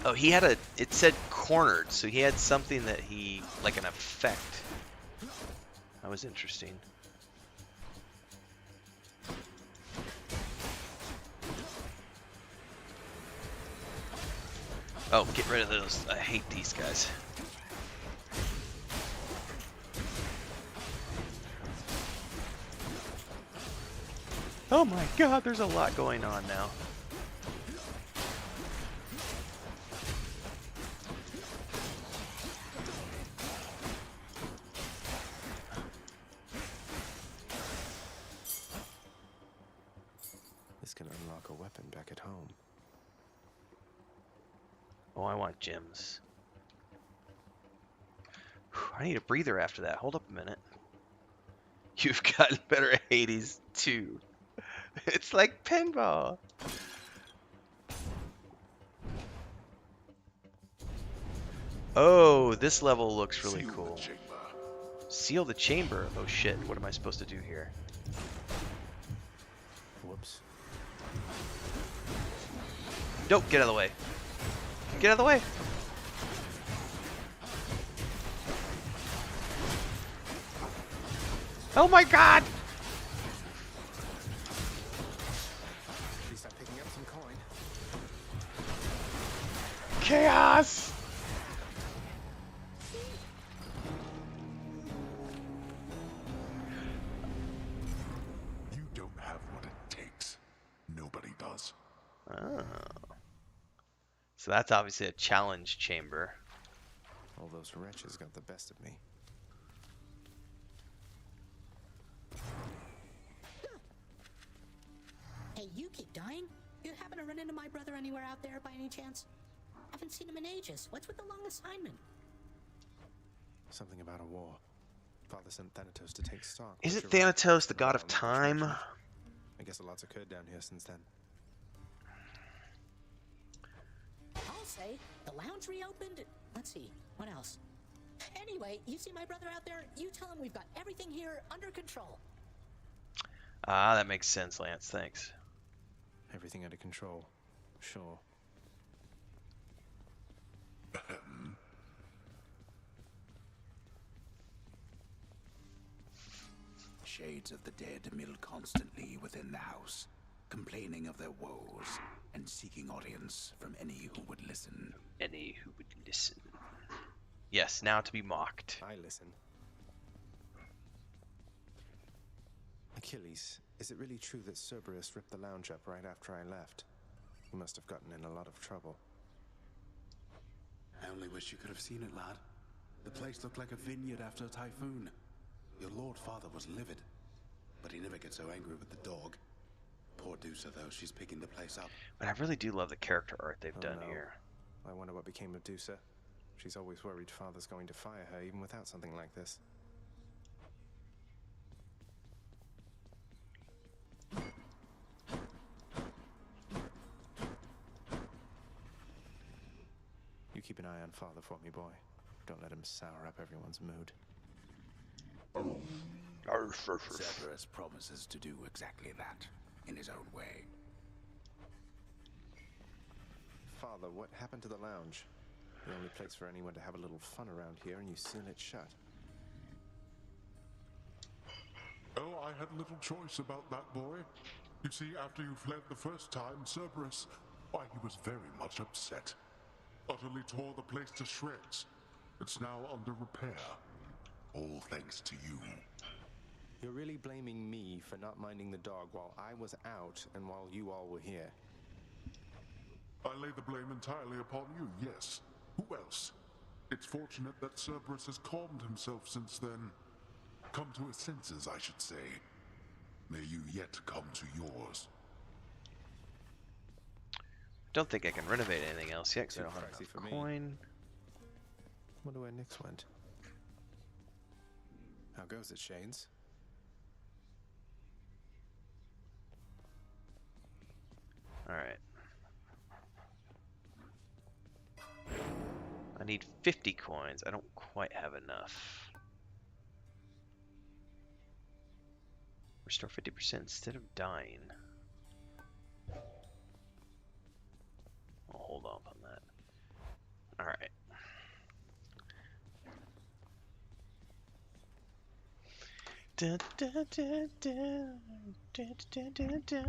Oh, he had it said cornered, so he had something that he, like an effect. That was interesting. Oh, get rid of those. I hate these guys. Oh my god, there's a lot going on now. This can unlock a weapon back at home. Oh, I want gems. Whew, I need a breather after that. Hold up a minute. You've gotten better at Hades too. It's like pinball. Oh, this level looks really Seal cool. the chamber. Seal the chamber. Oh shit, what am I supposed to do here? Whoops. Nope, get out of the way. Get out of the way. Oh my god! At least I'm picking up some coin. Chaos! You don't have what it takes. Nobody does. Oh. So that's obviously a challenge chamber. All those wretches got the best of me. Hey, you keep dying? You happen to run into my brother anywhere out there by any chance? Haven't seen him in ages. What's with the long assignment? Something about a war. Father sent Thanatos to take stock. Isn't which arrived Thanatos the god of around time? Tragedy. I guess a lot's occurred down here since then. I'll say, the lounge reopened. Let's see, what else? Anyway, you see my brother out there? You tell him we've got everything here under control. Ah, that makes sense, Lance. Thanks. Everything under control. Sure. Shades of the dead mill constantly within the house, complaining of their woes and seeking audience from any who would listen. Any who would listen. Yes, now to be mocked. I listen. Achilles, is it really true that Cerberus ripped the lounge up right after I left? He must have gotten in a lot of trouble. I only wish you could have seen it, lad. The place looked like a vineyard after a typhoon. Your lord father was livid, but he never gets so angry with the dog. Poor Dusa, though, she's picking the place up. But I really do love the character art they've done no. here. I wonder what became of Dusa. She's always worried father's going to fire her, even without something like this. You keep an eye on father for me, boy. Don't let him sour up everyone's mood. Cerberus promises to do exactly that, in his own way. Father, what happened to the lounge? The only place for anyone to have a little fun around here, and you seal it shut. Oh, I had little choice about that, boy. You see, after you fled the first time, Cerberus, why, he was very much upset. Utterly tore the place to shreds. It's now under repair. All thanks to you. You're really blaming me for not minding the dog while I was out and while you all were here. I lay the blame entirely upon you, yes. Who else? It's fortunate that Cerberus has calmed himself since then. Come to his senses, I should say. May you yet come to yours. Don't think I can renovate anything else yet because I Too don't have pricey enough for me. coin. Wonder where Nyx went. How goes it, Shanes? Alright. I need 50 coins. I don't quite have enough. Restore 50% instead of dying. I'll hold off on that. Alright. Da, da, da, da, da, da, da, da.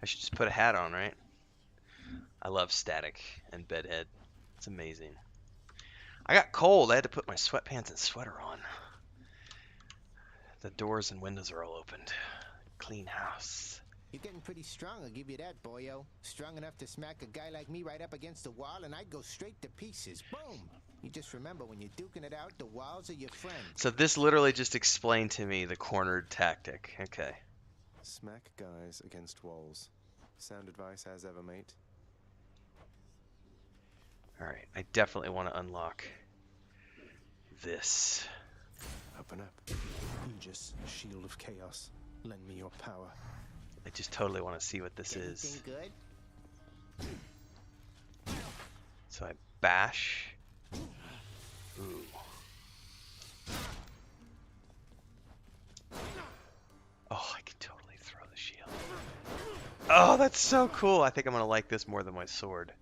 I should just put a hat on, right? I love static and bedhead. It's amazing. I got cold. I had to put my sweatpants and sweater on. The doors and windows are all opened. Clean house. You're getting pretty strong, I'll give you that, boyo. Strong enough to smack a guy like me right up against the wall, and I'd go straight to pieces. Boom! You just remember, when you're duking it out, the walls are your friend. So this literally just explained to me the cornered tactic. Okay. Smack guys against walls. Sound advice as ever, mate. Alright, I definitely want to unlock this. Open up. Aegis, shield of chaos. Lend me your power. I just totally want to see what this Anything is. good? So I bash. Ooh. Oh, I can totally throw the shield. Oh, that's so cool. I think I'm going to like this more than my sword.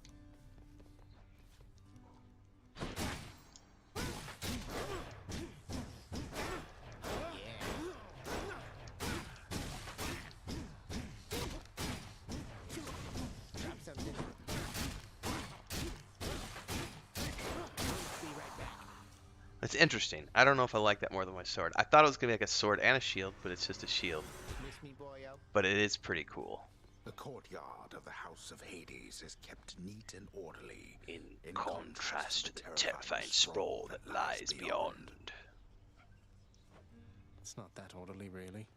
Drop something. Be right back. It's interesting. I don't know if I like that more than my sword. I thought it was going to be like a sword and a shield, but it's just a shield. Miss me, boyo? But it is pretty cool. The courtyard of the House of Hades is kept neat and orderly, In contrast to the terrifying sprawl that lies beyond. It's not that orderly, really.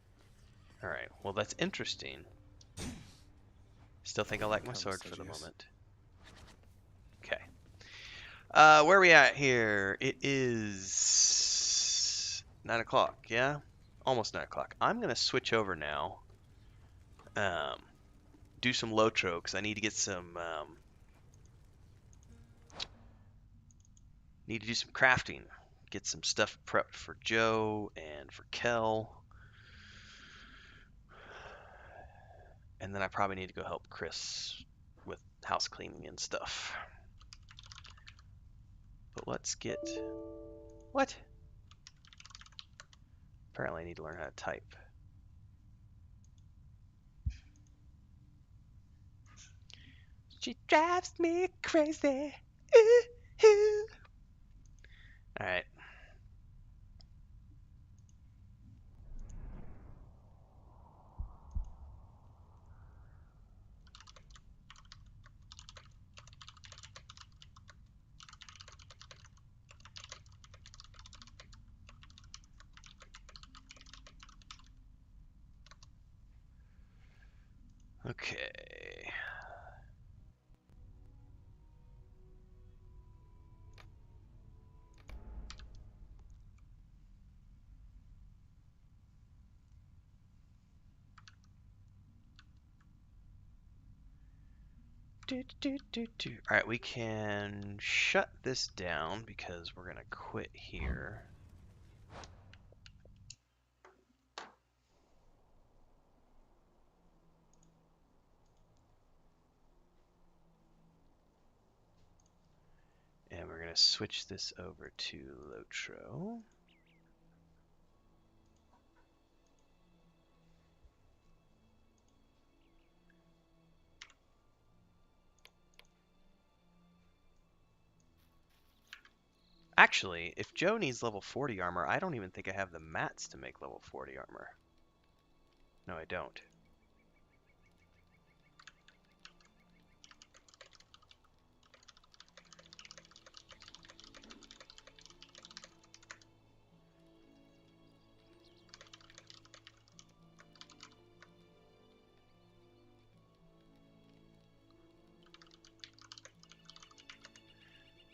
Alright, well that's interesting. Still think I like my Come, sword for the Sergius. moment. Okay. Where are we at here? It is 9 o'clock, yeah? Almost 9 o'clock. I'm going to switch over now. Do some Lotro, because I need to get some... need to do some crafting. Get some stuff prepped for Joe and for Kel. And then I probably need to go help Chris with house cleaning and stuff. But let's get... What? Apparently I need to learn how to type. She drives me crazy. Ooh, ooh. All right. Okay. All right, we can shut this down because we're gonna quit here. And we're gonna switch this over to Lotro. Actually, if Joe needs level 40 armor, I don't even think I have the mats to make level 40 armor. No, I don't.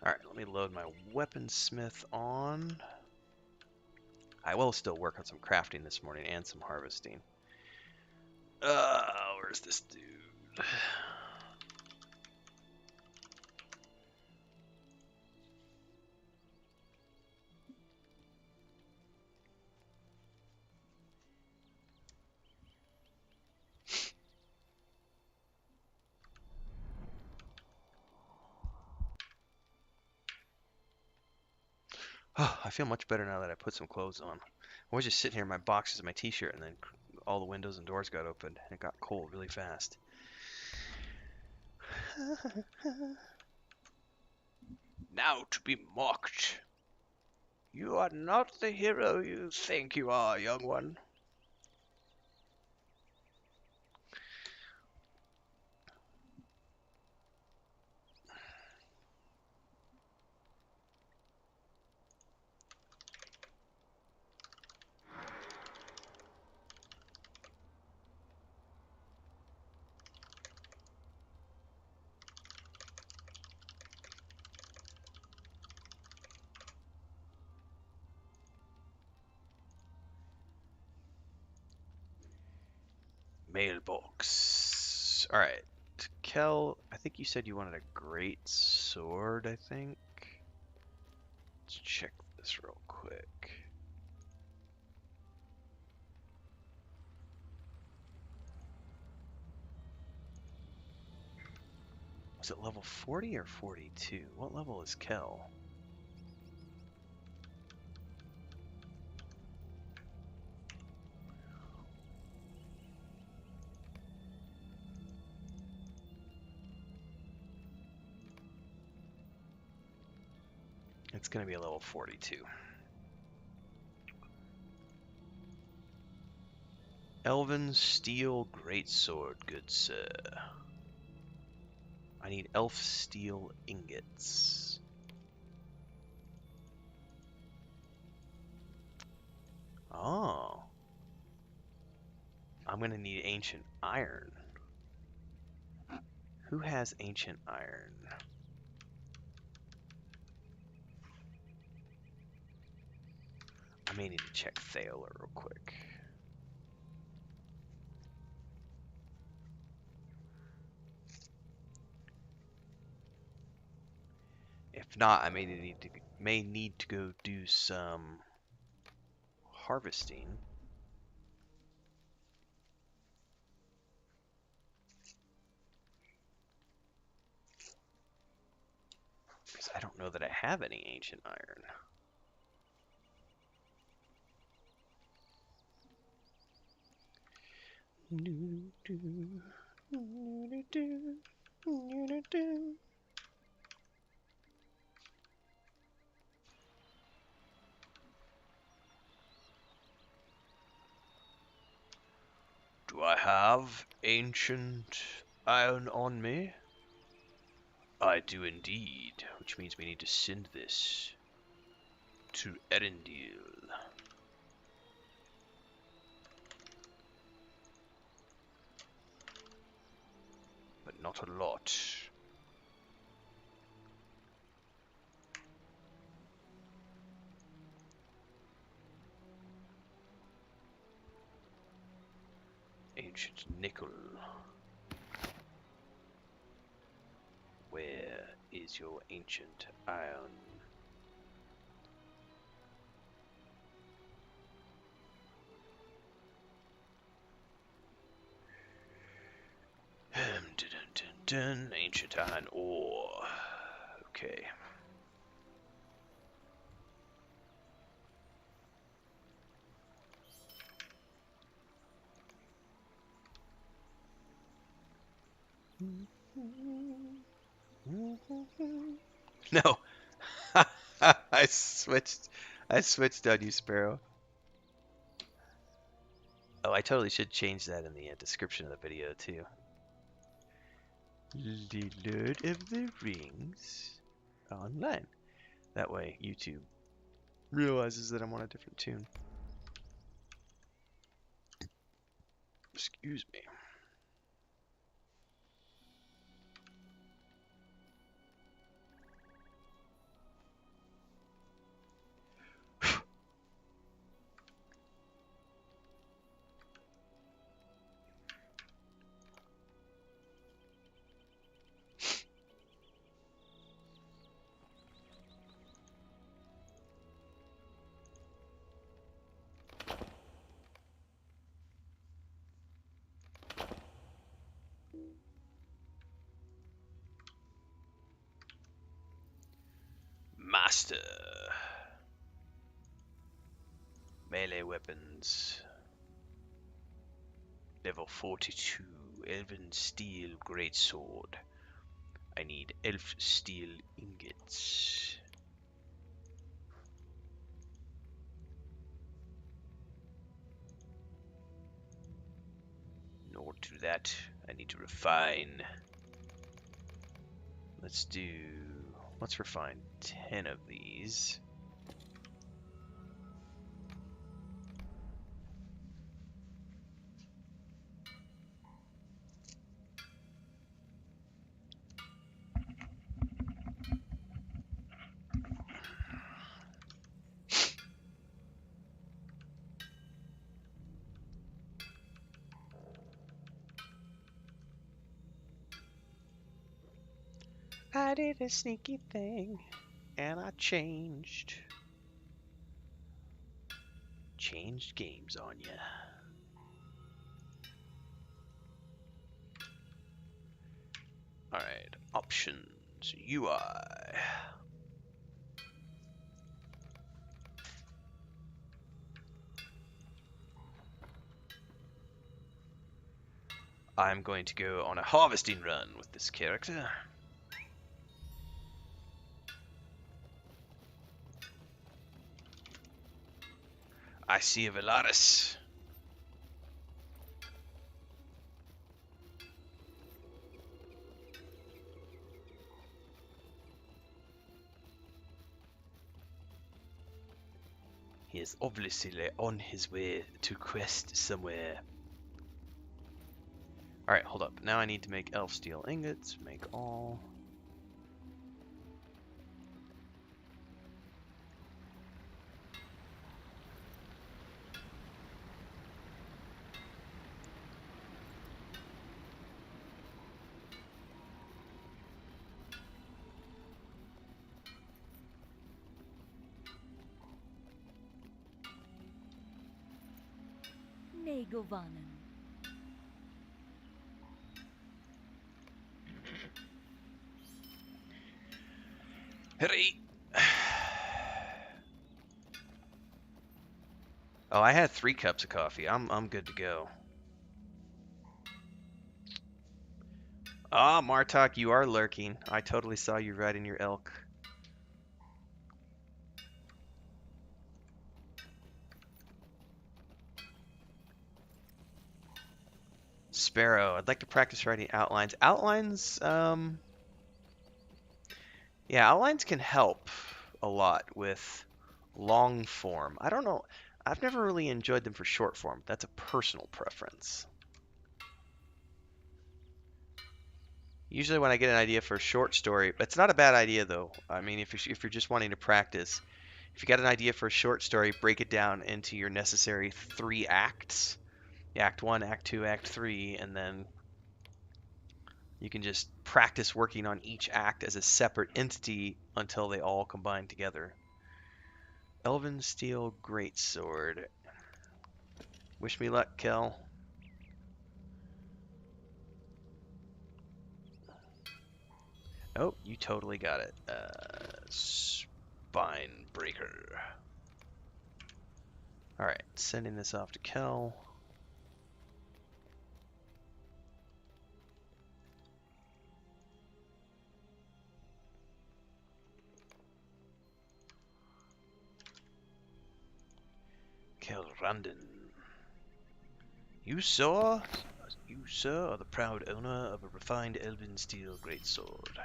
Alright, let me load my weaponsmith on. I will still work on some crafting this morning and some harvesting. Where's this dude? Oh, I feel much better now that I put some clothes on. I was just sitting here in my boxes and my t-shirt and then all the windows and doors got opened, and it got cold really fast. Now to be mocked. You are not the hero you think you are, young one. Mailbox. Alright. Kel, I think you said you wanted a great sword, I think. Let's check this real quick. Was it level 40 or 42? What level is Kel? It's going to be a level 42. Elven Steel Greatsword, good sir. I need elf steel ingots. Oh. I'm going to need ancient iron. Who has ancient iron? I may need to check Thaler real quick. If not, I may need to go do some harvesting. Because I don't know that I have any ancient iron. Do I have ancient iron on me? I do indeed, which means we need to send this to Erendil. But not a lot. Ancient nickel. Where is your ancient iron? Ancient iron ore. Okay. No. I switched on you, Sparrow. Oh, I totally should change that in the description of the video too. The Lord of the Rings online. That way YouTube realizes that I'm on a different tune. Excuse me. Master. Melee weapons. Level 42, Elven Steel Greatsword. I need elf steel ingots. In order to do that, I need to refine. Let's refine 10 of these. I did a sneaky thing, and I changed games on ya. Alright, options, UI. I'm going to go on a harvesting run with this character. I see a Velaris. He is obviously on his way to quest somewhere. Alright, hold up. Now I need to make elf steel ingots. Make all. Negovanen. Hurry! Oh, I had 3 cups of coffee. I'm good to go. Ah, Martok, you are lurking. I totally saw you riding your elk. Sparrow, I'd like to practice writing outlines. Outlines, yeah, outlines can help a lot with long form. I don't know. I've never really enjoyed them for short form. That's a personal preference. Usually when I get an idea for a short story, it's not a bad idea though. I mean, if you're just wanting to practice, if you got an idea for a short story, break it down into your necessary 3 acts. Act 1, Act 2, Act 3, and then you can just practice working on each act as a separate entity until they all combine together. Elven Steel Greatsword. Wish me luck, Kel. Oh, you totally got it. Spine Breaker. Alright, sending this off to Kel. Kel Randon. You, sir, are the proud owner of a refined elven steel greatsword.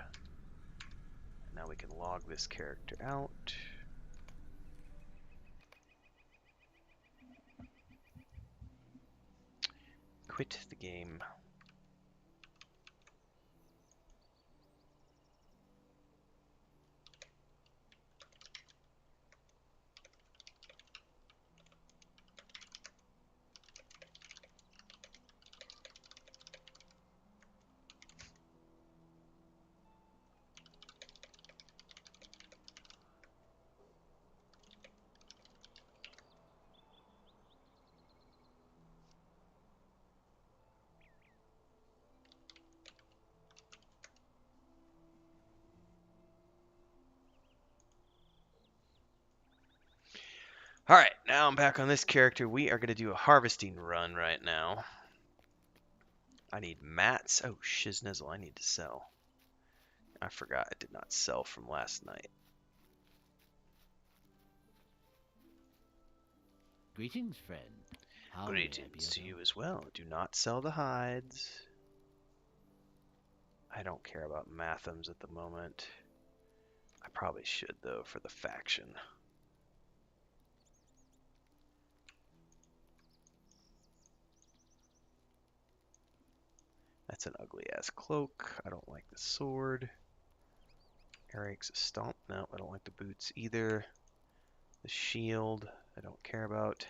Now we can log this character out. Quit the game. Alright, now I'm back on this character. We are going to do a harvesting run right now. I need mats. Oh, shiznizzle, I need to sell. I forgot I did not sell from last night. Greetings, friend. How may I be Greetings of to help? you as well. Do not sell the hides. I don't care about Mathams at the moment. I probably should, though, for the faction. That's an ugly-ass cloak. I don't like the sword. Eric's a stomp. No, I don't like the boots either. The shield, I don't care about.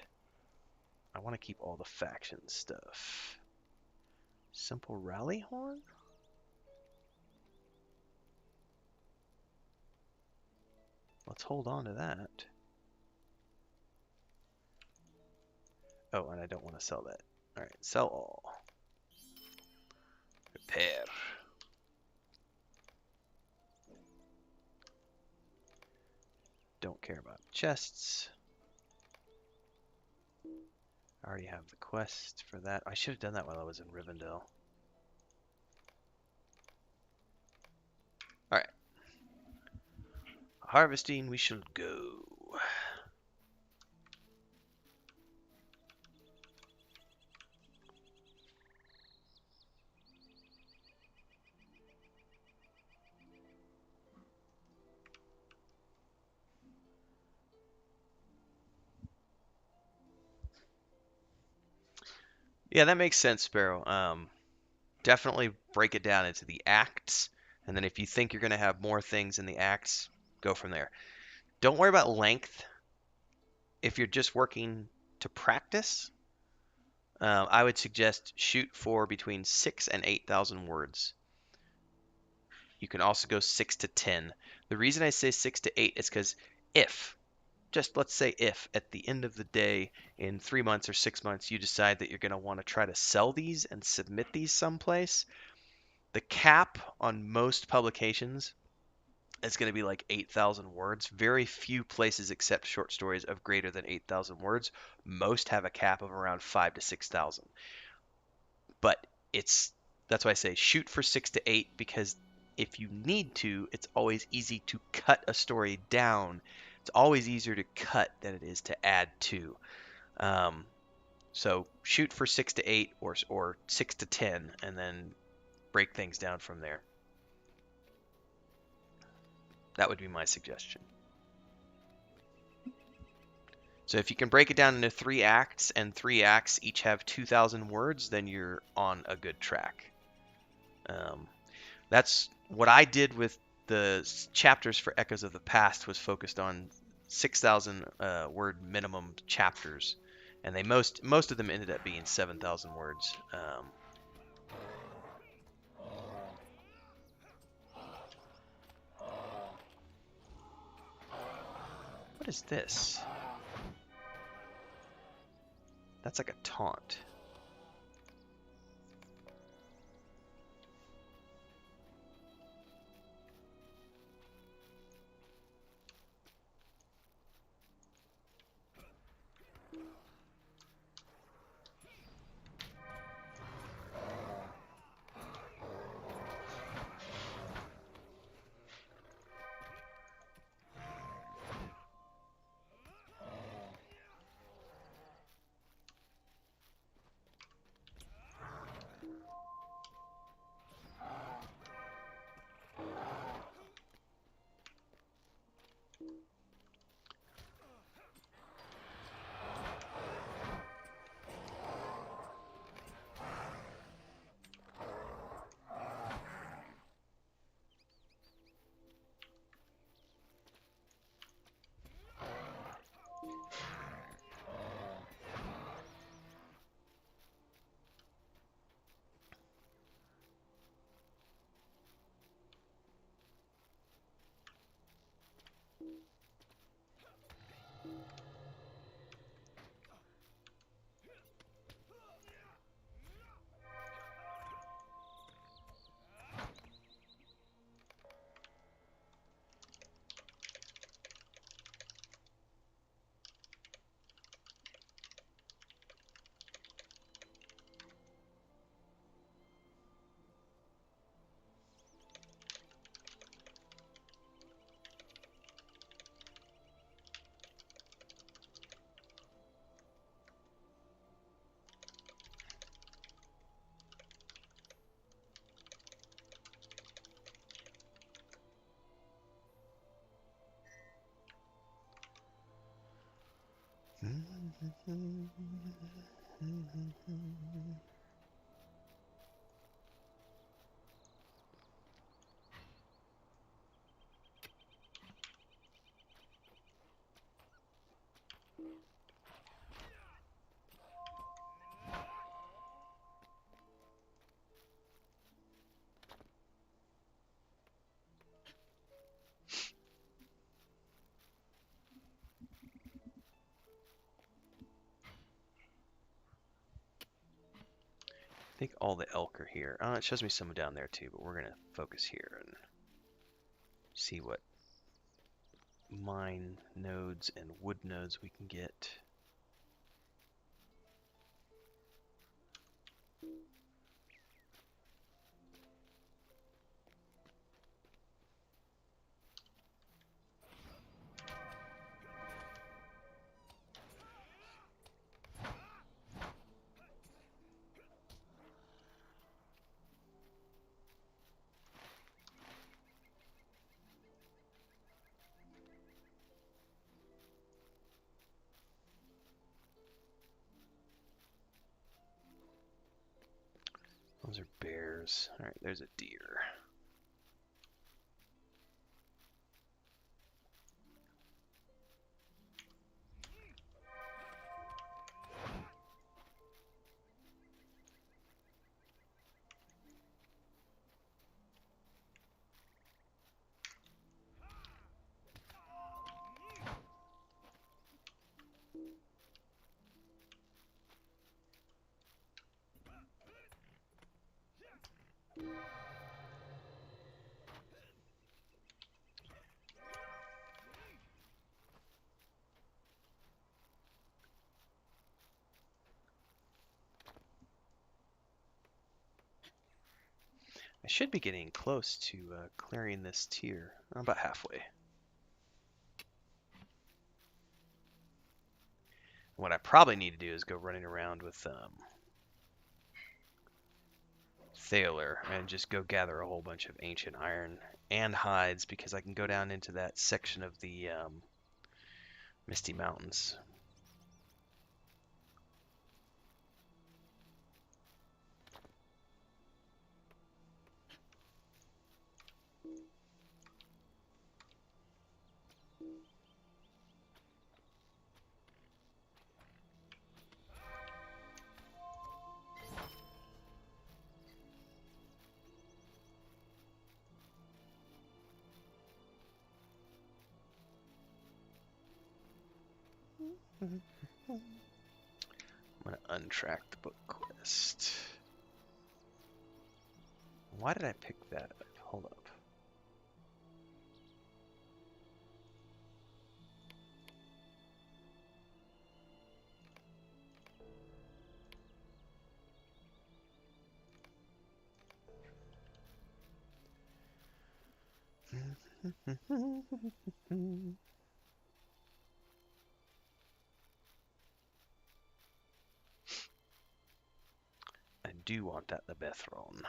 I want to keep all the faction stuff. Simple rally horn? Let's hold on to that. Oh, and I don't want to sell that. Alright, sell all. Repair. Don't care about chests. I already have the quest for that. I should have done that while I was in Rivendell. Alright. Harvesting, we shall go. Yeah, that makes sense, Sparrow. Definitely break it down into the acts, and then if you think you're going to have more things in the acts, go from there. Don't worry about length. If you're just working to practice, I would suggest shoot for between 6 and 8,000 words. You can also go 6 to 10. The reason I say 6 to 8 is because let's say if at the end of the day in 3 months or 6 months you decide that you're going to want to try to sell these and submit these someplace, the cap on most publications is going to be like 8,000 words. Very few places accept short stories of greater than 8,000 words. Most have a cap of around 5 to 6,000. But that's why I say shoot for 6 to 8, because if you need to, it's always easy to cut a story down. It's always easier to cut than it is to add to. So shoot for 6 to 8 or 6 to 10, and then break things down from there. That would be my suggestion. So if you can break it down into 3 acts, and 3 acts each have 2,000 words, then you're on a good track. That's what I did with the chapters for Echoes of the Past, was focused on 6,000 word minimum chapters, and they most of them ended up being 7,000 words. What is this? That's like a taunt. I think all the elk are here. It shows me some down there too, but we're gonna focus here and see what mine nodes and wood nodes we can get. Those are bears. All right, there's a deer. I should be getting close to clearing this tier. I'm about halfway. What I probably need to do is go running around with Thaler and just go gather a whole bunch of ancient iron and hides, because I can go down into that section of the Misty Mountains. I'm going to untrack the book quest. Why did I pick that up? Hold up. I do want that Lebethron.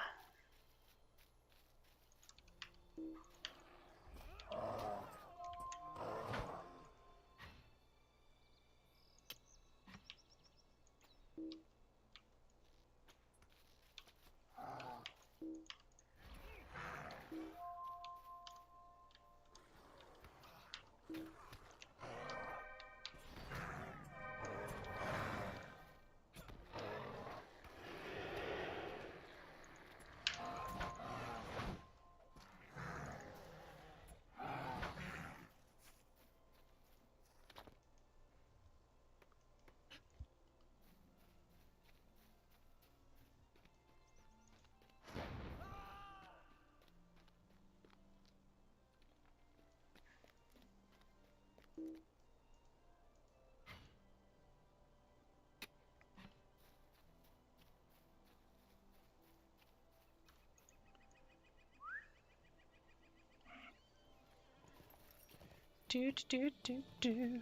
Do do do do.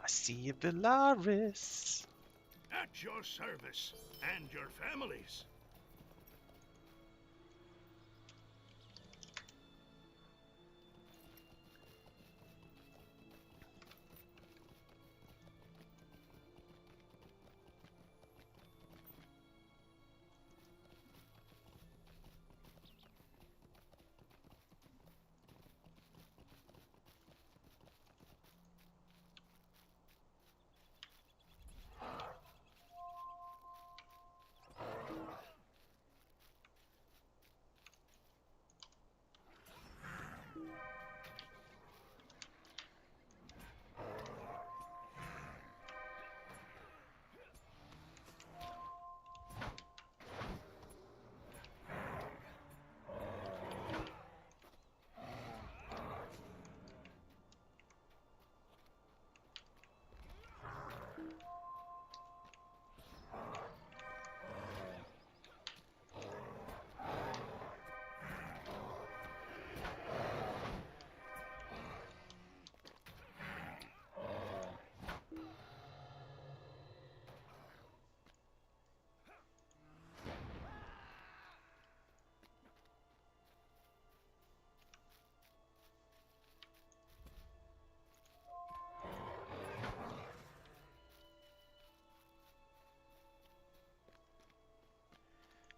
I Sea of Valaris. At your service and your families.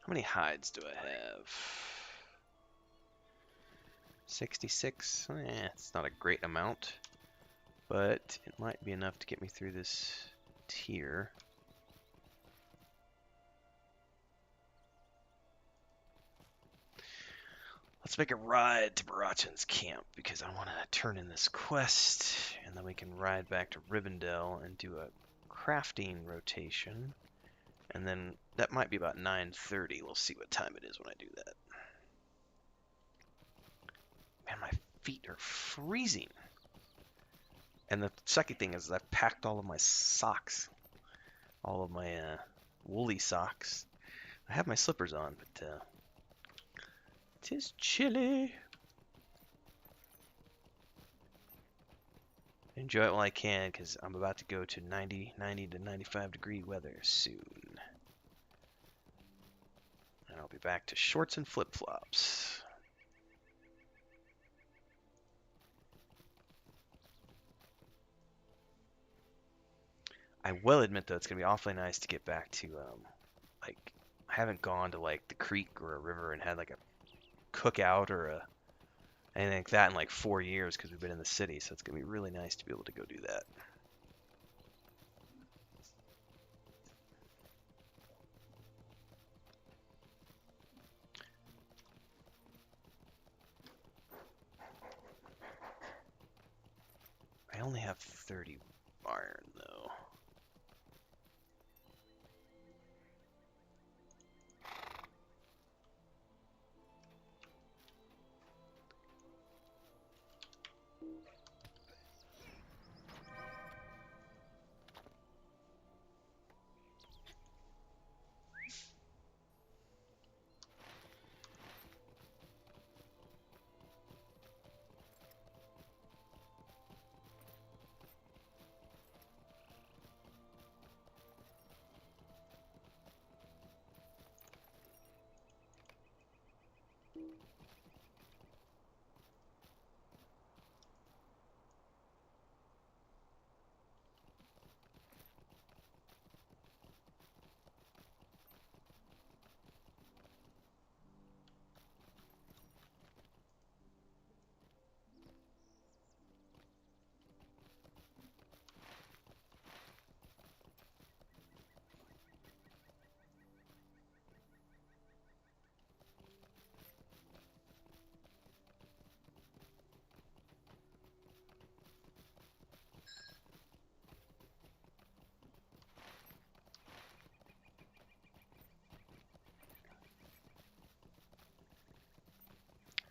How many hides do I have? 66. It's not a great amount, but it might be enough to get me through this tier. Let's make a ride to Barachan's camp because I want to turn in this quest, and then we can ride back to Rivendell and do a crafting rotation. And then that might be about 9:30. We'll see what time it is when I do that. Man, my feet are freezing. And the second thing is I've packed all of my socks. All of my woolly socks. I have my slippers on, but it is chilly. Enjoy it while I can, because I'm about to go to 90 to 95 degree weather soon. And I'll be back to shorts and flip-flops. I will admit, though, it's going to be awfully nice to get back to, like, I haven't gone to, like, the creek or a river and had, like, a cookout or anything like that in, like, 4 years because we've been in the city, so it's going to be really nice to be able to go do that. I only have 30 iron, though.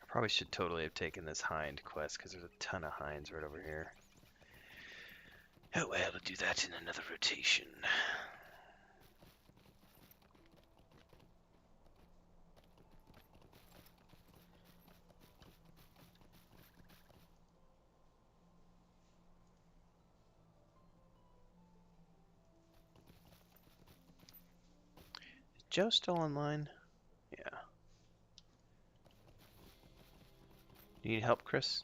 Probably should totally have taken this hind quest because there's a ton of hinds right over here. Oh well, I'll do that in another rotation. Joe still online? Yeah. You need help, Chris?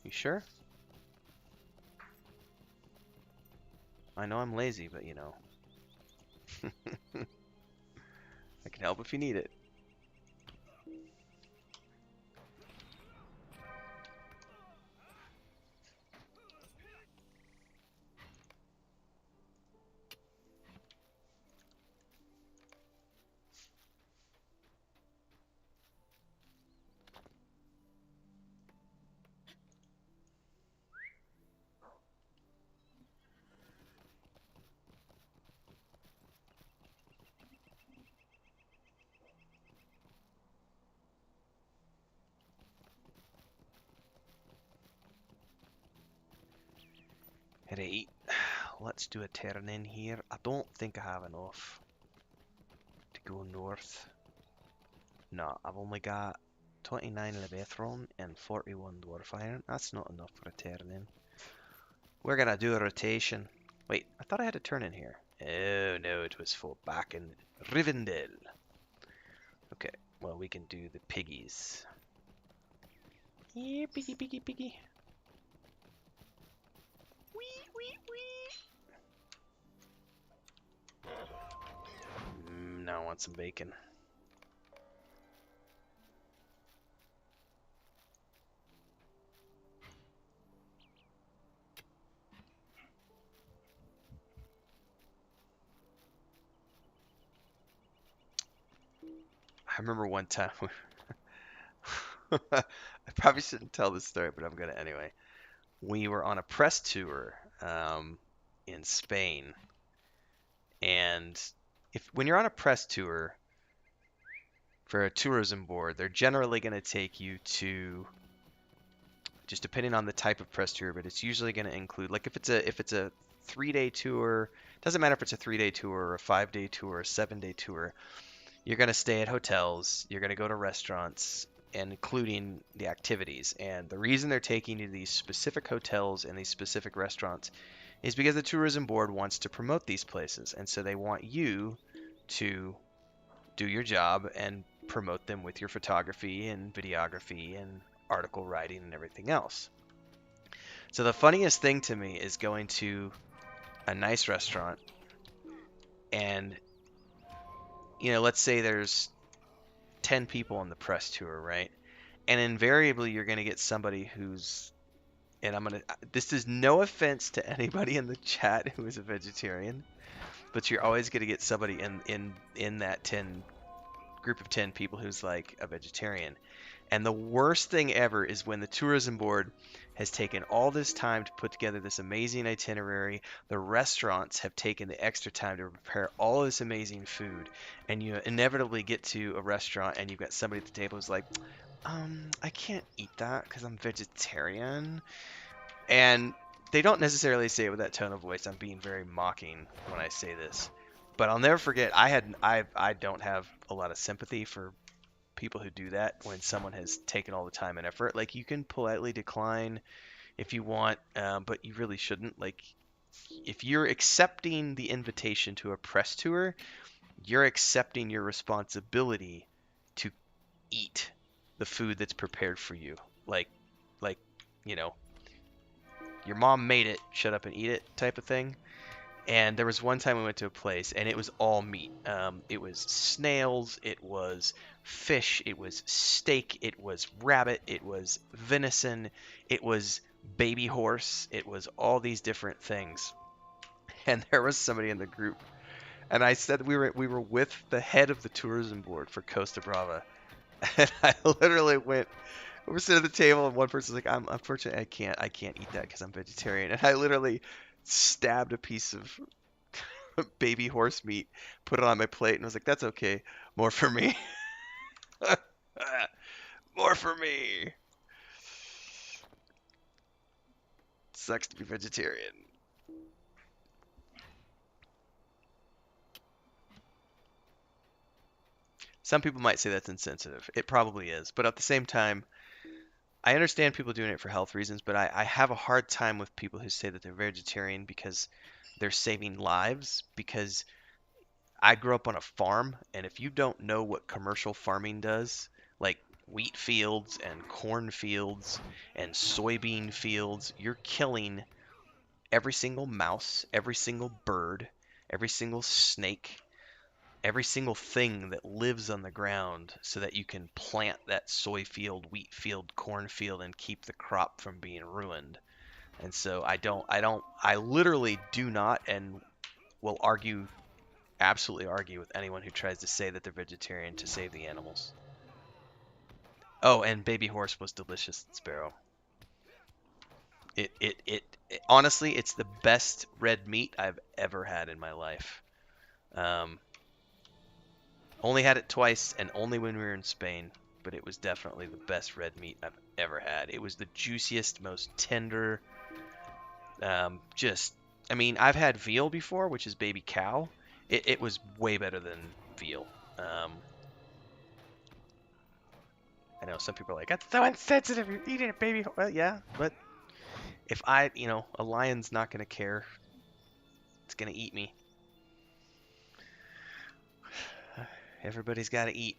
You sure? I know I'm lazy, but you know. I can help if you need it. Right, let's do a turn in here. I don't think I have enough to go north. No, I've only got 29 Levethron and 41 Dwarf Iron. That's not enough for a turn in. We're gonna do a rotation. Wait, I thought I had a turn in here. Oh no, it was for back in Rivendell. Okay, well we can do the piggies. Yeah, piggy, piggy, piggy. Wee, wee, wee. Now I want some bacon. I remember one time, I probably shouldn't tell this story, but I'm gonna anyway. We were on a press tour in Spain, and when you're on a press tour for a tourism board, they're generally going to take you to, just depending on the type of press tour, but it's usually going to include, like if it's a 3-day tour, doesn't matter if it's a 3-day tour or a 5-day tour or a 7-day tour, you're going to stay at hotels, you're going to go to restaurants, and including the activities. And the reason they're taking you to these specific hotels and these specific restaurants is because the tourism board wants to promote these places. And so they want you to do your job and promote them with your photography and videography and article writing and everything else. So the funniest thing to me is going to a nice restaurant and, you know, let's say there's 10 people on the press tour, right? And invariably you're going to get somebody who's, and this is no offense to anybody in the chat who is a vegetarian, but you're always going to get somebody in that 10 group of 10 people who's like a vegetarian. And the worst thing ever is when the tourism board has taken all this time to put together this amazing itinerary. The restaurants have taken the extra time to prepare all this amazing food. And you inevitably get to a restaurant and you've got somebody at the table who's like, I can't eat that because I'm vegetarian. And they don't necessarily say it with that tone of voice. I'm being very mocking when I say this. But I'll never forget, I don't have a lot of sympathy for people who do that when someone has taken all the time and effort. Like, you can politely decline if you want, but you really shouldn't. Like, if you're accepting the invitation to a press tour, you're accepting your responsibility to eat the food that's prepared for you. Like, you know, your mom made it, shut up and eat it type of thing. And there was one time we went to a place and it was all meat. It was snails, it was fish, it was steak, it was rabbit, it was venison, it was baby horse, it was all these different things. And there was somebody in the group, and I said we were with the head of the tourism board for Costa Brava, and I literally went. We were sitting at the table, and one person's like, "I'm unfortunately I can't eat that because I'm vegetarian," and I literally stabbed a piece of baby horse meat, put it on my plate, and was like, "That's okay, more for me, more for me." Sucks to be vegetarian. Some people might say that's insensitive. It probably is, but at the same time, I understand people doing it for health reasons, but I have a hard time with people who say that they're vegetarian because they're saving lives, because I grew up on a farm, and if you don't know what commercial farming does, like wheat fields and corn fields and soybean fields, you're killing every single mouse, every single bird, every single snake, every single thing that lives on the ground so that you can plant that soy field, wheat field, corn field and keep the crop from being ruined. And so I literally do not and will absolutely argue with anyone who tries to say that they're vegetarian to save the animals. Oh, and baby horse was delicious, Sparrow. Honestly, it's the best red meat I've ever had in my life. Only had it twice, and only when we were in Spain, but it was definitely the best red meat I've ever had. It was the juiciest, most tender. I mean, I've had veal before, which is baby cow. It was way better than veal. I know some people are like, that's so insensitive. You're eating a baby. Well, yeah, but if a lion's not gonna care. It's gonna eat me. Everybody's got to eat.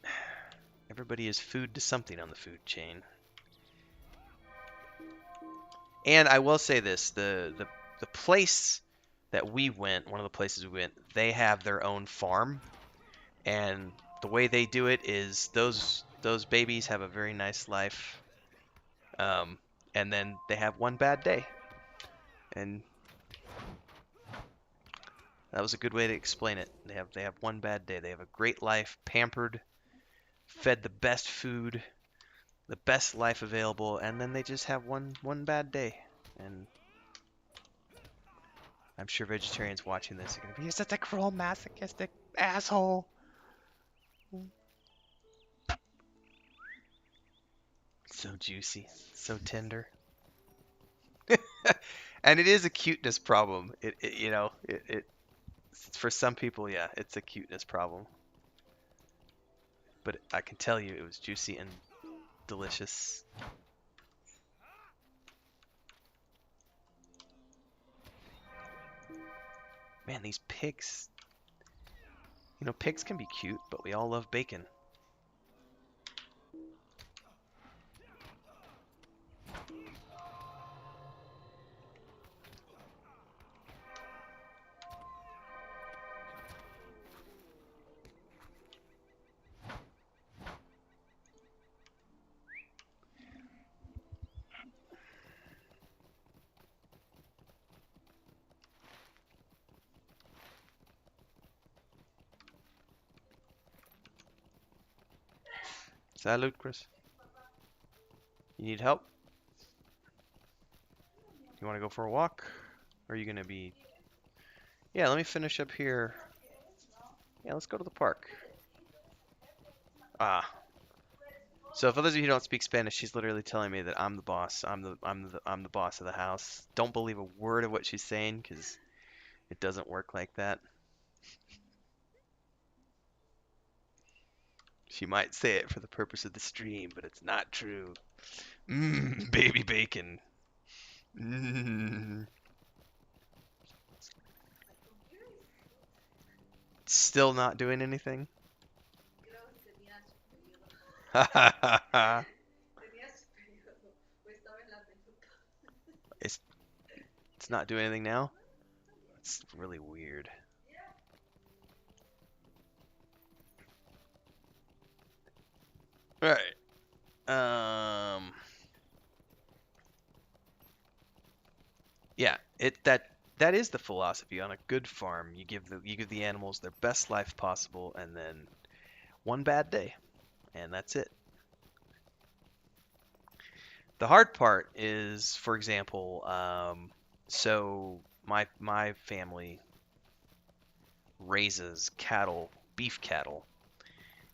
Everybody is food to something on the food chain. And I will say this: the place that we went, one of the places we went, they have their own farm, and the way they do it is those babies have a very nice life, and then they have one bad day, and that was a good way to explain it. They have one bad day. They have a great life, pampered, fed the best food, the best life available, and then they just have one bad day. And I'm sure vegetarians watching this are gonna be, "You're such a cruel, masochistic asshole." So juicy, so tender. And it is a cuteness problem. For some people, yeah, it's a cuteness problem. But I can tell you, it was juicy and delicious. Man, these pigs. Pigs can be cute, but we all love bacon. Salud, Chris. You need help? You want to go for a walk? Or are you going to be... Yeah, let me finish up here. Yeah, let's go to the park. So for those of you who don't speak Spanish, she's literally telling me that I'm the boss. I'm the boss of the house. Don't believe a word of what she's saying, because it doesn't work like that. She might say it for the purpose of the stream, but it's not true. Baby bacon. Still not doing anything? It's not doing anything now? It's really weird. Alright. Yeah, that is the philosophy on a good farm. You give the animals their best life possible, and then one bad day, and that's it. The hard part is, for example, so my family raises cattle, beef cattle,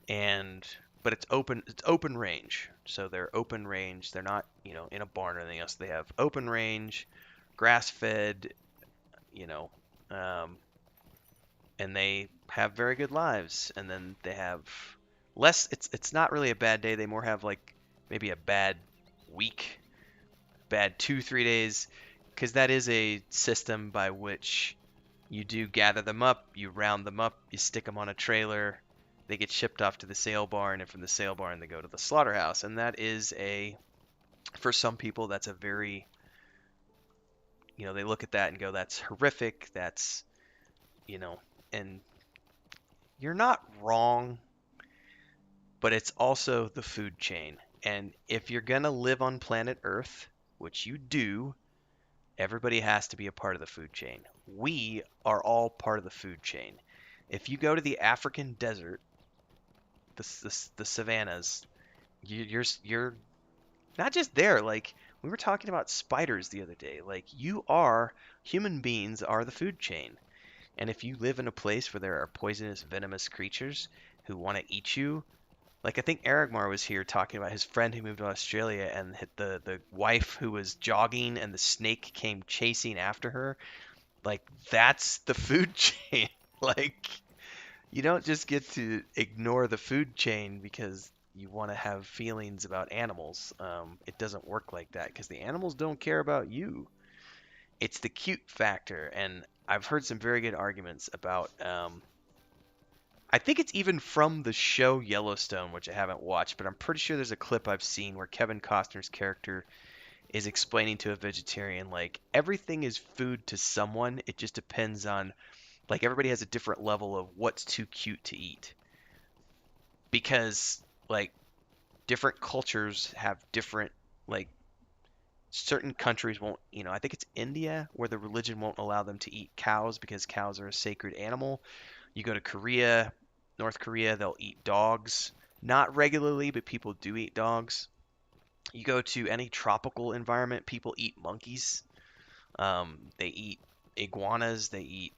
but it's open range. So they're open range. They're not, in a barn or anything else. They have open range, grass fed, and they have very good lives. And then they have less. It's not really a bad day. They more have like maybe a bad week, bad 2-3 days, because that is a system by which You do gather them up, you round them up, you stick them on a trailer, they get shipped off to the sale barn, and from the sale barn they go to the slaughterhouse. And that is for some people, that's a very, they look at that and go, that's horrific, that's, and you're not wrong, but it's also the food chain. And if you're going to live on planet Earth, which you do, everybody has to be a part of the food chain. We are all part of the food chain. If you go to the African desert, the savannas, you're not just there. Like, we were talking about spiders the other day. Like, human beings are the food chain. And if you live in a place where there are poisonous, venomous creatures who want to eat you, like I think Erigmar was here talking about his friend who moved to Australia and hit the wife who was jogging and the snake came chasing after her. Like, that's the food chain. Like, you don't just get to ignore the food chain because you want to have feelings about animals. It doesn't work like that because the animals don't care about you. It's the cute factor, and I've heard some very good arguments about. I think it's even from the show Yellowstone, which I haven't watched, but I'm pretty sure there's a clip I've seen where Kevin Costner's character is explaining to a vegetarian, like, everything is food to someone. It just depends on, like, everybody has a different level of what's too cute to eat. Because, like, different cultures have different, like, certain countries won't, I think it's India where the religion won't allow them to eat cows because cows are a sacred animal. You go to Korea, North Korea, they'll eat dogs. Not regularly, but people do eat dogs. You go to any tropical environment, people eat monkeys. They eat iguanas. They eat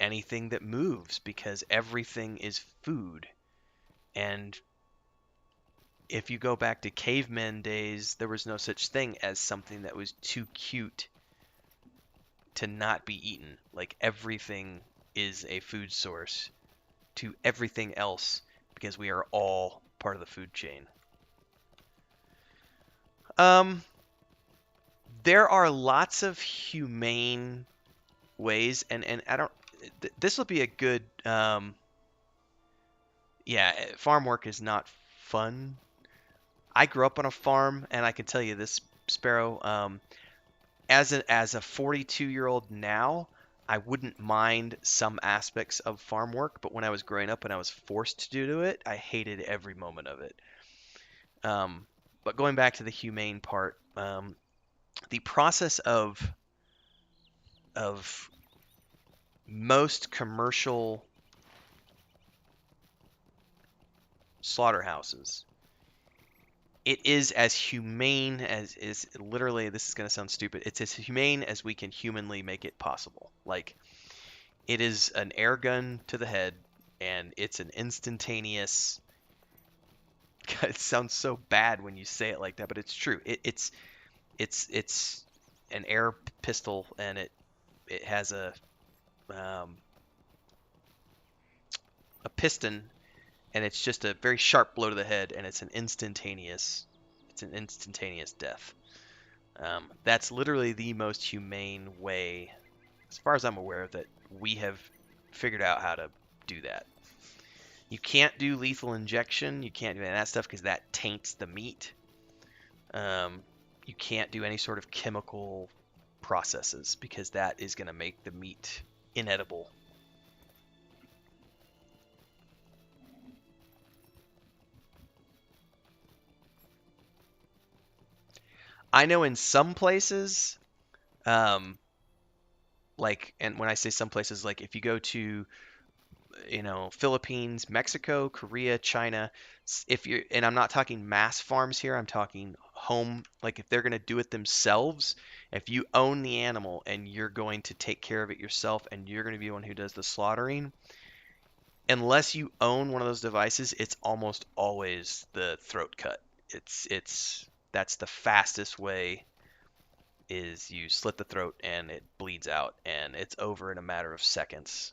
anything that moves because everything is food. And if you go back to caveman days, there was no such thing as something that was too cute to not be eaten. Like, everything is a food source to everything else because we are all part of the food chain. There are lots of humane ways, and I don't. This will be a good. Yeah, farm work is not fun. I grew up on a farm, and I can tell you this, Sparrow. As a 42-year-old now, I wouldn't mind some aspects of farm work, but when I was growing up and I was forced to do it, I hated every moment of it. But going back to the humane part, the process of most commercial slaughterhouses, it is as humane as is literally, this is going to sound stupid, it's as humane as we can humanly make it possible. Like, it is an air gun to the head, and it's an instantaneous. It sounds so bad when you say it like that, but it's true. It's an air pistol, and it has a piston, and it's just a very sharp blow to the head, and it's an instantaneous death. That's literally the most humane way, as far as I'm aware, that we have figured out how to do that. You can't do lethal injection. You can't do any of that stuff because that taints the meat. You can't do any sort of chemical processes because that is going to make the meat inedible. I know in some places, like, and when I say some places, like if you go to, Philippines, Mexico, Korea, China, and I'm not talking mass farms here, I'm talking home, like if they're going to do it themselves, if you own the animal and you're going to take care of it yourself and you're going to be the one who does the slaughtering, unless you own one of those devices, it's almost always the throat cut. That's the fastest way, is you slit the throat and it bleeds out and it's over in a matter of seconds.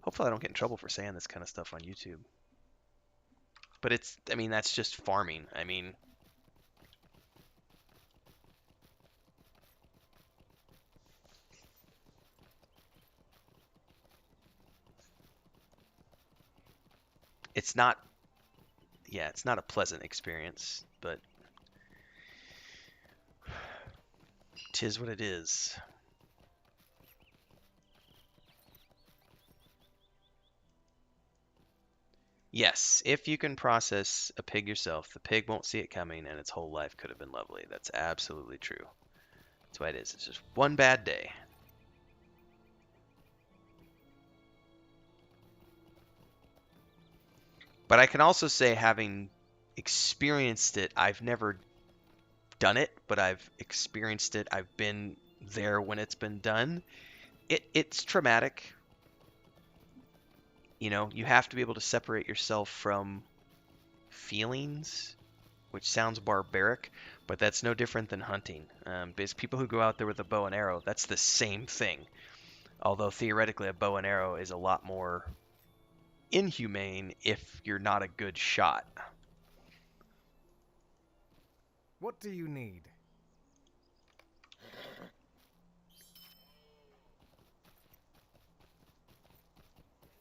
Hopefully I don't get in trouble for saying this kind of stuff on YouTube. But that's just farming. it's not, yeah, it's not a pleasant experience, but 'tis what it is. Yes, if you can process a pig yourself, the pig won't see it coming, and its whole life could have been lovely. That's absolutely true. That's why it is. It's just one bad day. But I can also say, having experienced it, I've never done it, but I've experienced it. I've been there when it's been done. It's traumatic. You know, you have to be able to separate yourself from feelings, which sounds barbaric, but that's no different than hunting. Because people who go out there with a bow and arrow, that's the same thing. Although theoretically, a bow and arrow is a lot more inhumane if you're not a good shot. What do you need?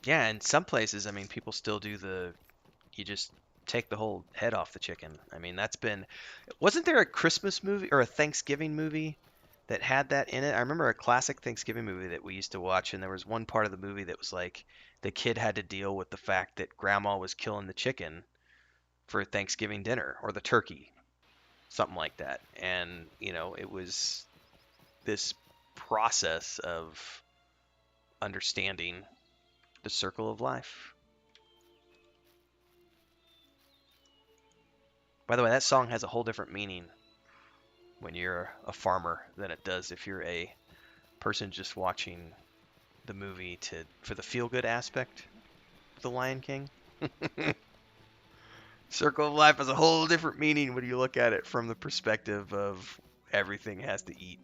Yeah, in some places, I mean, people still do you just take the whole head off the chicken. I mean, wasn't there a Christmas movie or a Thanksgiving movie that had that in it? I remember a classic Thanksgiving movie that we used to watch, and there was one part of the movie that was like the kid had to deal with the fact that grandma was killing the chicken for Thanksgiving dinner or the turkey, something like that. And, it was this process of understanding the circle of life. By the way, that song has a whole different meaning when you're a farmer than it does if you're a person just watching the movie for the feel-good aspect of The Lion King. Circle of life has a whole different meaning when you look at it from the perspective of everything has to eat.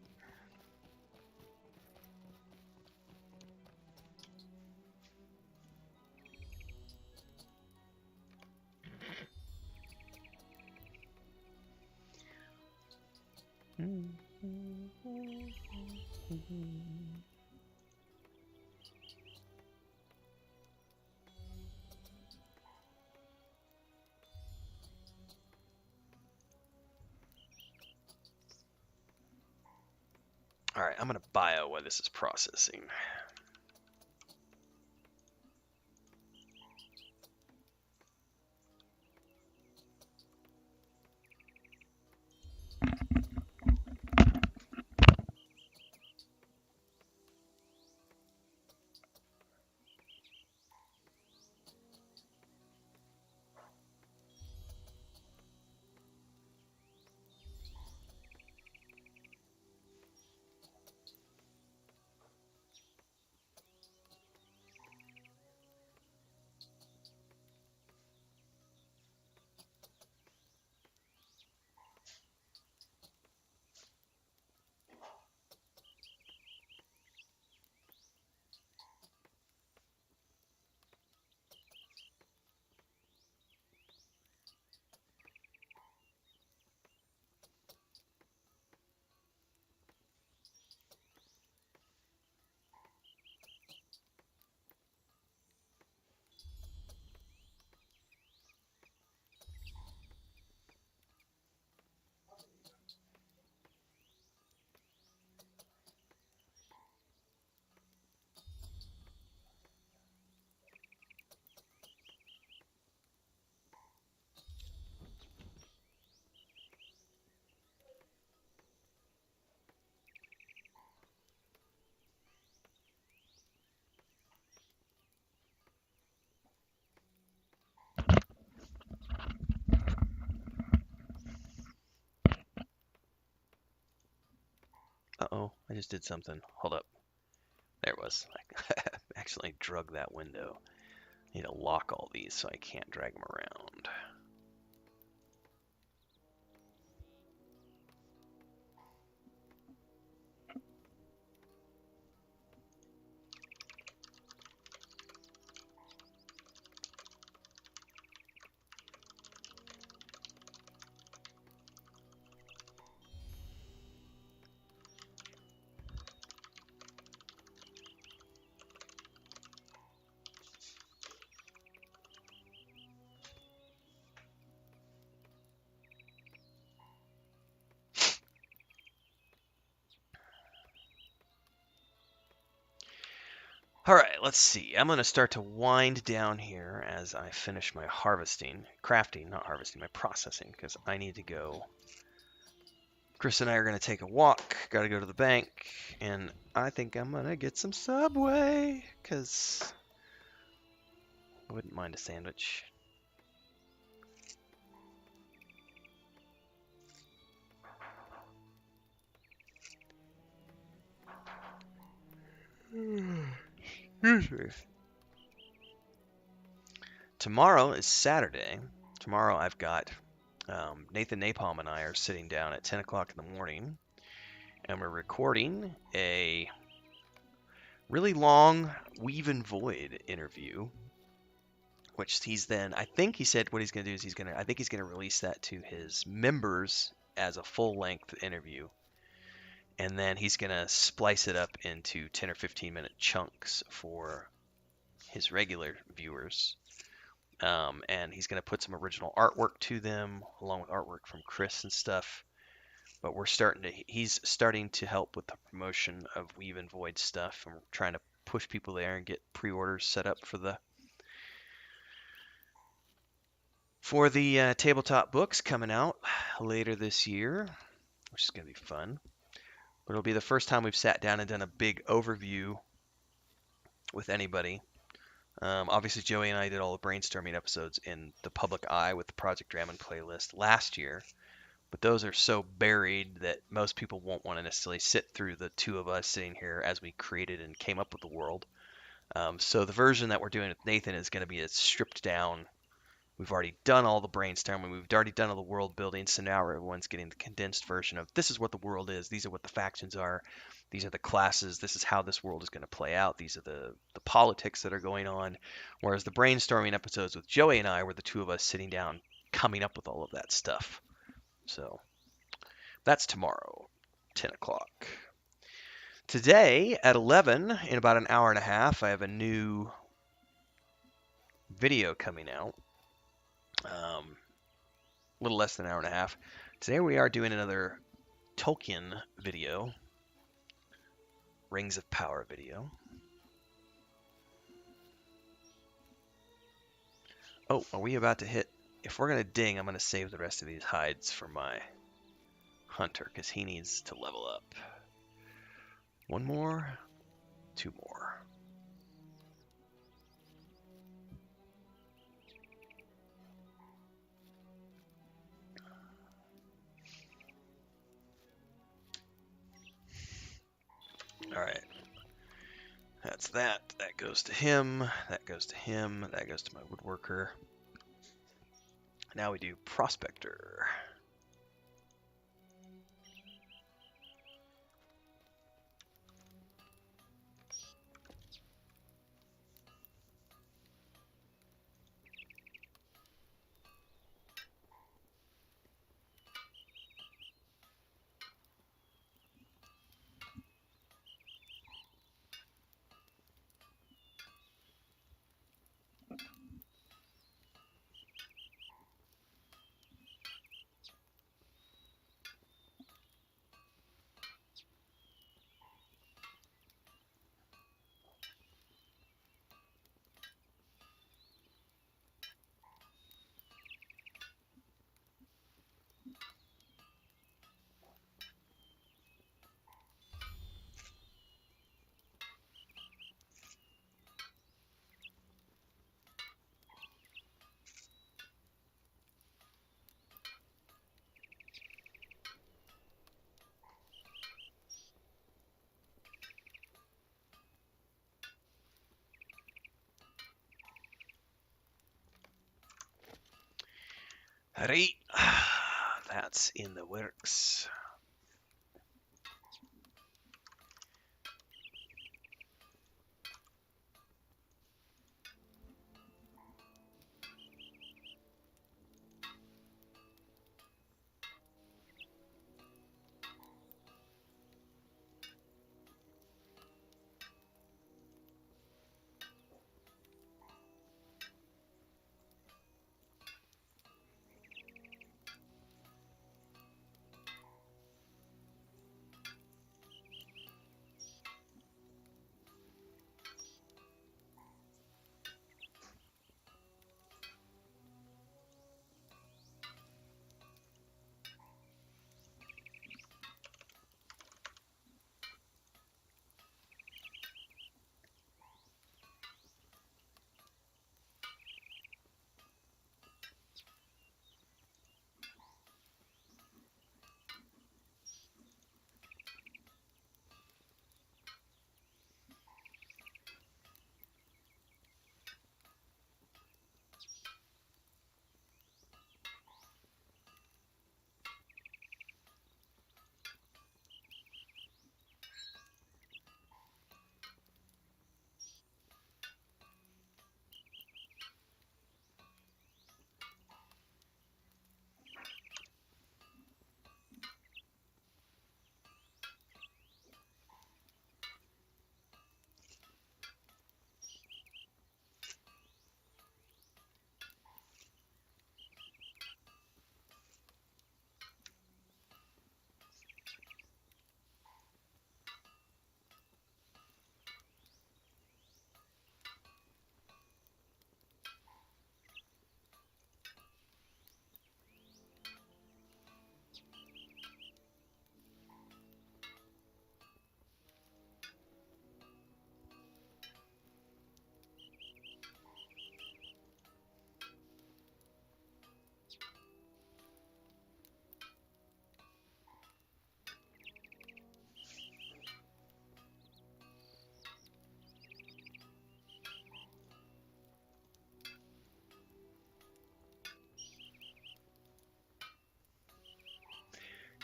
All right, I'm going to bio while this is processing. Uh-oh, I just did something. Hold up. There it was. I accidentally drug that window. I need to lock all these so I can't drag them around. All right, let's see. I'm going to start to wind down here as I finish my crafting, not harvesting, my processing, because I need to go. Chris and I are going to take a walk. Got to go to the bank, and I think I'm going to get some Subway, because I wouldn't mind a sandwich. Excuse me. Tomorrow is Saturday. Tomorrow I've got Nathan Napalm and I are sitting down at 10 o'clock in the morning, and we're recording a really long Weave and Void interview, which I think he said what he's going to do is I think he's going to release that to his members as a full-length interview, and then he's going to splice it up into 10 or 15-minute chunks for his regular viewers. And he's going to put some original artwork to them, along with artwork from Chris and stuff. But he's starting to help with the promotion of Weave and Void stuff, and we're trying to push people there and get pre-orders set up for the tabletop books coming out later this year, which is going to be fun. But it'll be the first time we've sat down and done a big overview with anybody. Obviously, Joey and I did all the brainstorming episodes in the public eye with the Project Drammond playlist last year, but those are so buried that most people won't want to necessarily sit through the two of us sitting here as we created and came up with the world. So the version that we're doing with Nathan is going to be a stripped down. We've already done all the brainstorming. We've already done all the world building. So now everyone's getting the condensed version of this is what the world is. These are what the factions are. These are the classes. This is how this world is going to play out. These are the politics that are going on. Whereas the brainstorming episodes with Joey and I were the two of us sitting down coming up with all of that stuff. So that's tomorrow, 10 o'clock. Today at 11, in about an hour and a half, I have a new video coming out. A little less than an hour and a half. Today we are doing another Tolkien video, Rings of Power video. Oh, are we about to hit? If we're going to ding, I'm going to save the rest of these hides for my hunter, because he needs to level up. One more, two more. All right. That's that. That goes to him. That goes to him. That goes to my woodworker. Now we do Prospector. Right. That's in the works.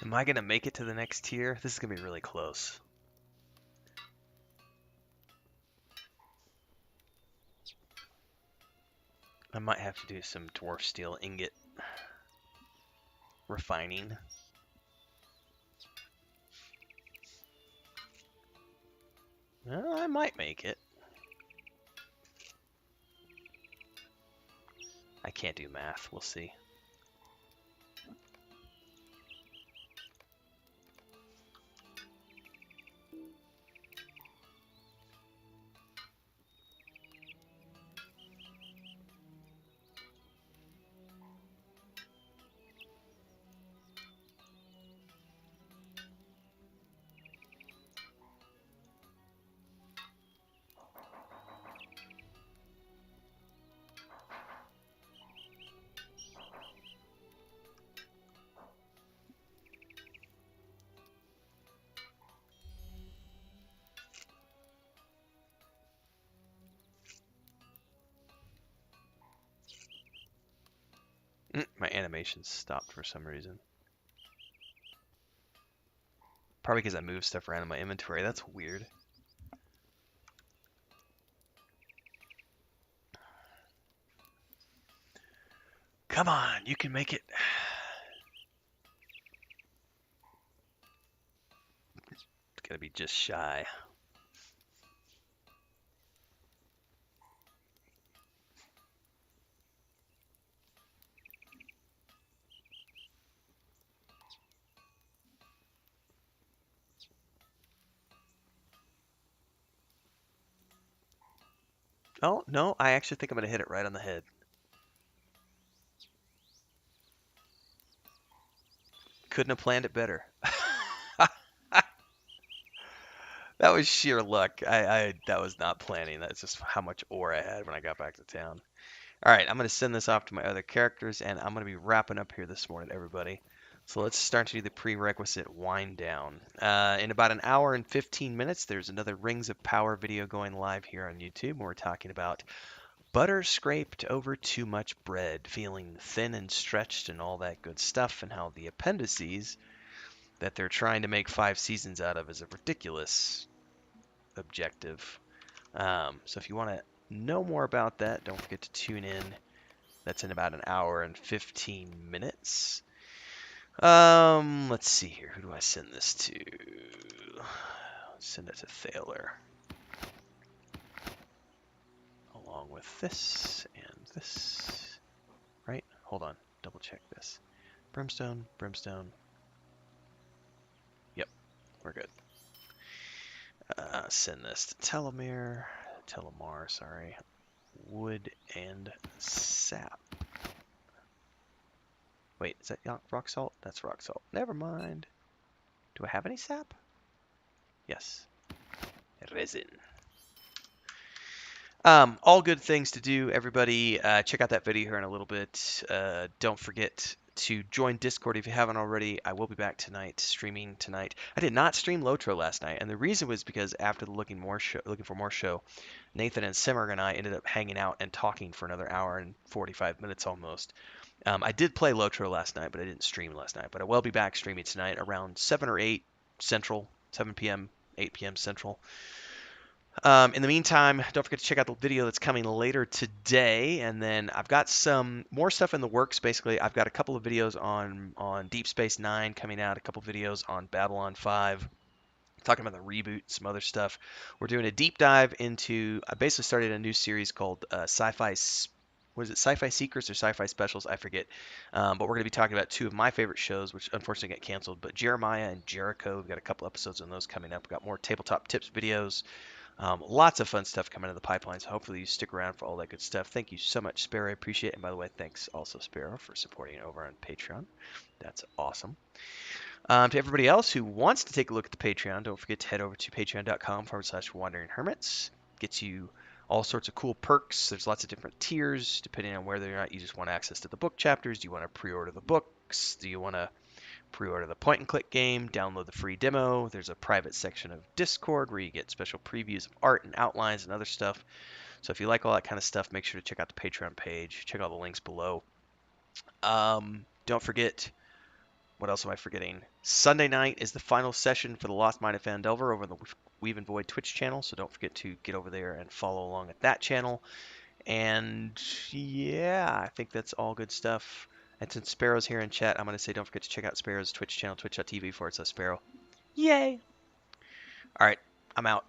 Am I gonna make it to the next tier? This is gonna be really close. I might have to do some dwarf steel ingot refining. Well, I might make it. I can't do math. We'll see. My animation stopped for some reason. Probably because I moved stuff around in my inventory. That's weird. Come on, you can make it. It's gonna be just shy. Oh, no, I actually think I'm gonna hit it right on the head. Couldn't have planned it better. That was sheer luck. That was not planning. That's just how much ore I had when I got back to town. All right, I'm going to send this off to my other characters, and I'm going to be wrapping up here this morning, everybody. So let's start to do the prerequisite wind down. In about an hour and 15 minutes, there's another Rings of Power video going live here on YouTube, where we're talking about butter scraped over too much bread, feeling thin and stretched and all that good stuff, and how the appendices that they're trying to make 5 seasons out of is a ridiculous objective. So if you want to know more about that, don't forget to tune in. That's in about an hour and 15 minutes. Let's see here. Who do I send this to? Send it to Thaler. Along with this and this. Right? Hold on. Double check this. Brimstone, brimstone. Yep, we're good. Send this to Telemar, sorry. Wood and sap. Wait, is that rock salt? That's rock salt. Never mind. Do I have any sap? Yes. Resin. All good things to do, everybody. Check out that video here in a little bit. Don't forget to join Discord if you haven't already. I will be back tonight, streaming tonight. I did not stream Lotro last night, and the reason was because after the looking for more show, Nathan and Simmer and I ended up hanging out and talking for another hour and 45 minutes almost. I did play Lotro last night, but I didn't stream last night. But I will be back streaming tonight around 7 or 8 Central, 7 p.m., 8 p.m. Central. In the meantime, don't forget to check out the video that's coming later today. And then I've got some more stuff in the works. Basically, I've got a couple of videos on Deep Space Nine coming out, a couple of videos on Babylon 5. Talking about the reboot, some other stuff. We're doing a deep dive into. I basically started a new series called Sci-Fi. Was it Sci-Fi Secrets or Sci-Fi Specials? I forget. But we're going to be talking about 2 of my favorite shows, which unfortunately got canceled. But Jeremiah and Jericho. We've got a couple episodes on those coming up. We've got more tabletop tips videos. Lots of fun stuff coming in the pipeline. So hopefully you stick around for all that good stuff. Thank you so much, Sparrow. I appreciate it. And by the way, thanks also Sparrow for supporting over on Patreon. That's awesome. To everybody else who wants to take a look at the Patreon, don't forget to head over to patreon.com/wandering hermits. Gets you all sorts of cool perks. There's lots of different tiers depending on whether or not you just want access to the book chapters. Do you want to pre-order the books? Do you want to pre-order the point and click game? Download the free demo. There's a private section of Discord where you get special previews of art and outlines and other stuff. So if you like all that kind of stuff, make sure to check out the Patreon page. Check out the links below. Don't forget What else am I forgetting? Sunday night is the final session for the Lost Mine of Phandelver over on the Weave and Void Twitch channel, so don't forget to get over there and follow along at that channel. And yeah, I think that's all good stuff. And since Sparrow's here in chat, I'm going to say don't forget to check out Sparrow's Twitch channel, twitch.tv/Sparrow. Yay! All right, I'm out.